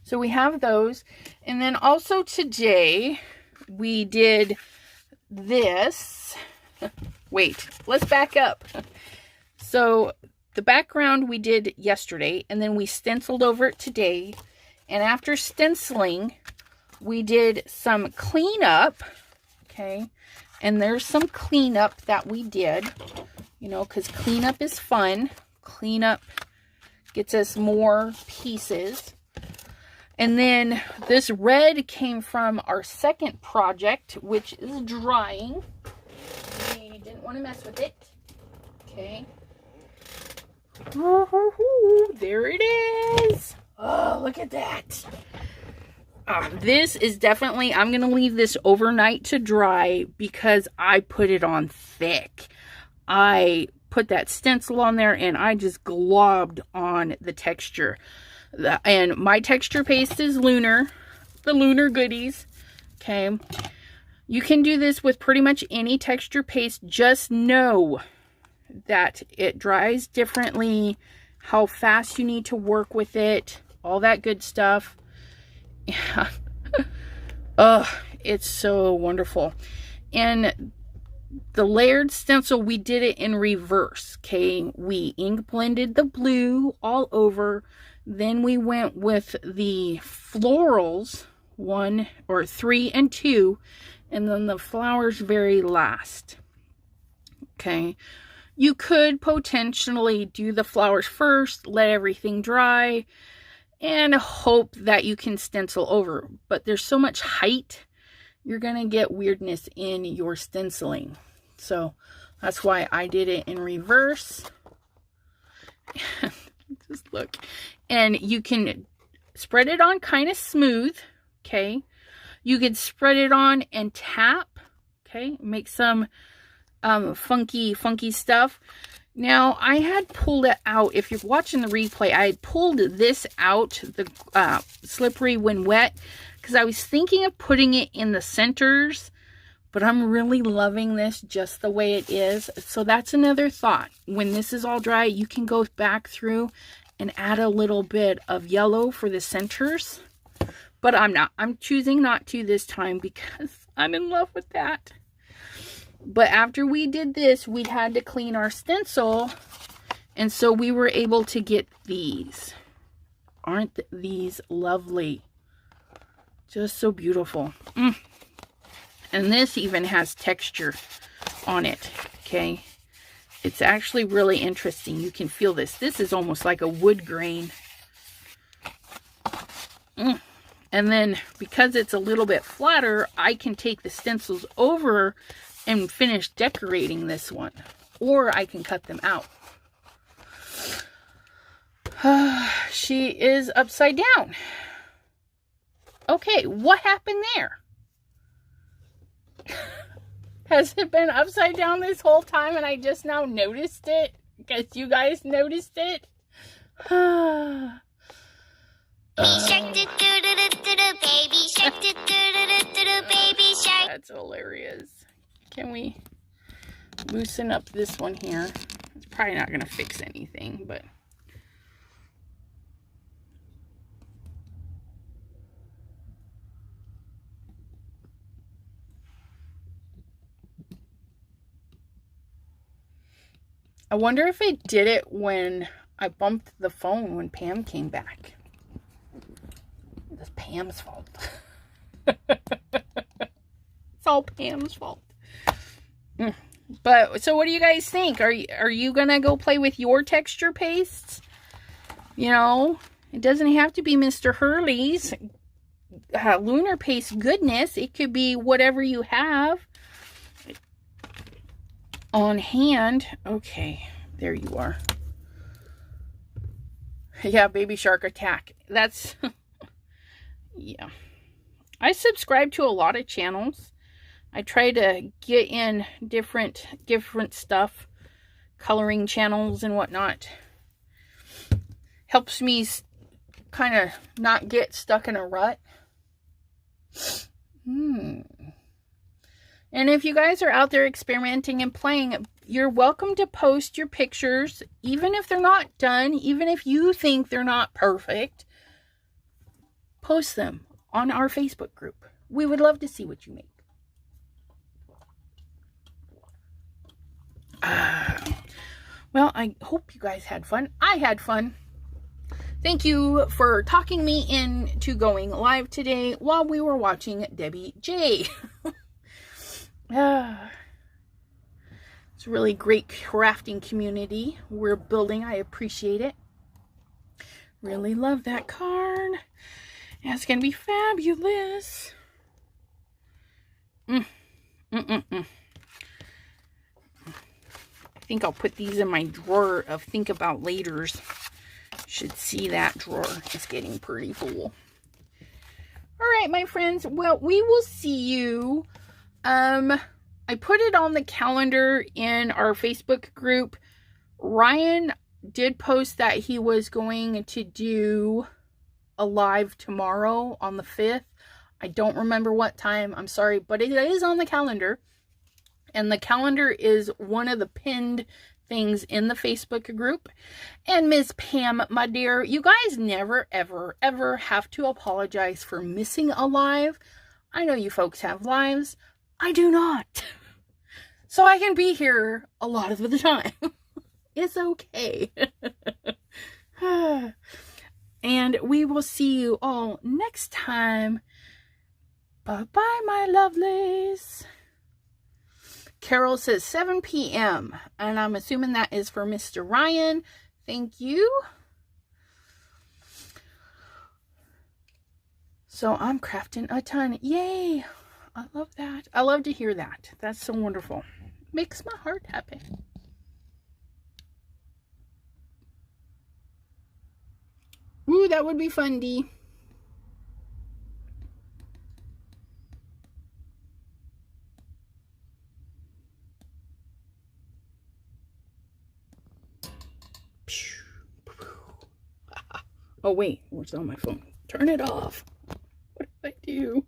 So we have those. And then also today, we did this. Wait, let's back up. So the background we did yesterday, and then we stenciled over it today. And after stenciling, we did some cleanup. Okay? And there's some cleanup that we did, you know, because cleanup is fun. Cleanup gets us more pieces. And then this red came from our second project, which is drying. We didn't want to mess with it. Okay. There it is. Oh, look at that. This is definitely, I'm going to leave this overnight to dry because I put it on thick. I put that stencil on there and I just globbed on the texture. And my texture paste is Lunar, the Lunar Goodies. Okay. You can do this with pretty much any texture paste. Just know that it dries differently, how fast you need to work with it, all that good stuff. Yeah. Oh, it's so wonderful. And the layered stencil, we did it in reverse. Okay, we ink blended the blue all over. Then we went with the florals, 1 or 3 and 2, and then the flowers very last. Okay, you could potentially do the flowers first, let everything dry, and hope that you can stencil over. But there's so much height, you're going to get weirdness in your stenciling. So that's why I did it in reverse. Just look. And you can spread it on kind of smooth. Okay. You could spread it on and tap. Okay. Make some funky stuff. Now, I had pulled it out. If you're watching the replay, I had pulled this out, the slippery when wet, because I was thinking of putting it in the centers, but I'm really loving this just the way it is. So that's another thought. When this is all dry, you can go back through and add a little bit of yellow for the centers. But I'm not. I'm choosing not to this time because I'm in love with that. But after we did this, we had to clean our stencil. And so we were able to get these. Aren't these lovely? Just so beautiful. And this even has texture on it. Okay. It's actually really interesting. You can feel this. This is almost like a wood grain. And then because it's a little bit flatter, I can take the stencils over and finish decorating this one. Or I can cut them out. She is upside down. Okay, what happened there? Has it been upside down this whole time and I just now noticed it? Because you guys noticed it? That's hilarious. Can we loosen up this one here? It's probably not going to fix anything, but... I wonder if it did it when I bumped the phone when Pam came back. It's Pam's fault. It's all Pam's fault. But, so what do you guys think? Are you going to go play with your texture pastes? You know, it doesn't have to be Mr. Hurley's lunar paste goodness. It could be whatever you have on hand. Okay, there you are. Yeah, baby shark attack. That's yeah. I subscribe to a lot of channels. I try to get in different stuff, coloring channels and whatnot. Helps me kind of not get stuck in a rut. And if you guys are out there experimenting and playing, you're welcome to post your pictures, even if they're not done, even if you think they're not perfect. Post them on our Facebook group. We would love to see what you make. Well, I hope you guys had fun. I had fun. Thank you for talking me into going live today while we were watching Debbie J. It's a really great crafting community we're building. I appreciate it. Really love that card. It's going to be fabulous. I think I'll put these in my drawer of Think About Laters. Should see that drawer. It's getting pretty full. All right, my friends. Well, we will see you. I put it on the calendar in our Facebook group. Ryan did post that he was going to do a live tomorrow on the 5th. I don't remember what time. I'm sorry, but it is on the calendar. And the calendar is one of the pinned things in the Facebook group. And Miss Pam, my dear, you guys never, ever, ever have to apologize for missing a live. I know you folks have lives. I do not. So I can be here a lot of the time. It's okay. And we will see you all next time. Bye-bye, my lovelies. Carol says 7 p.m. And I'm assuming that is for Mr. Ryan. Thank you. So I'm crafting a ton. Yay. I love that. I love to hear that. That's so wonderful. Makes my heart happy. Ooh, that would be fun, Dee. Oh, wait. What's on my phone? Turn it off. What did I do?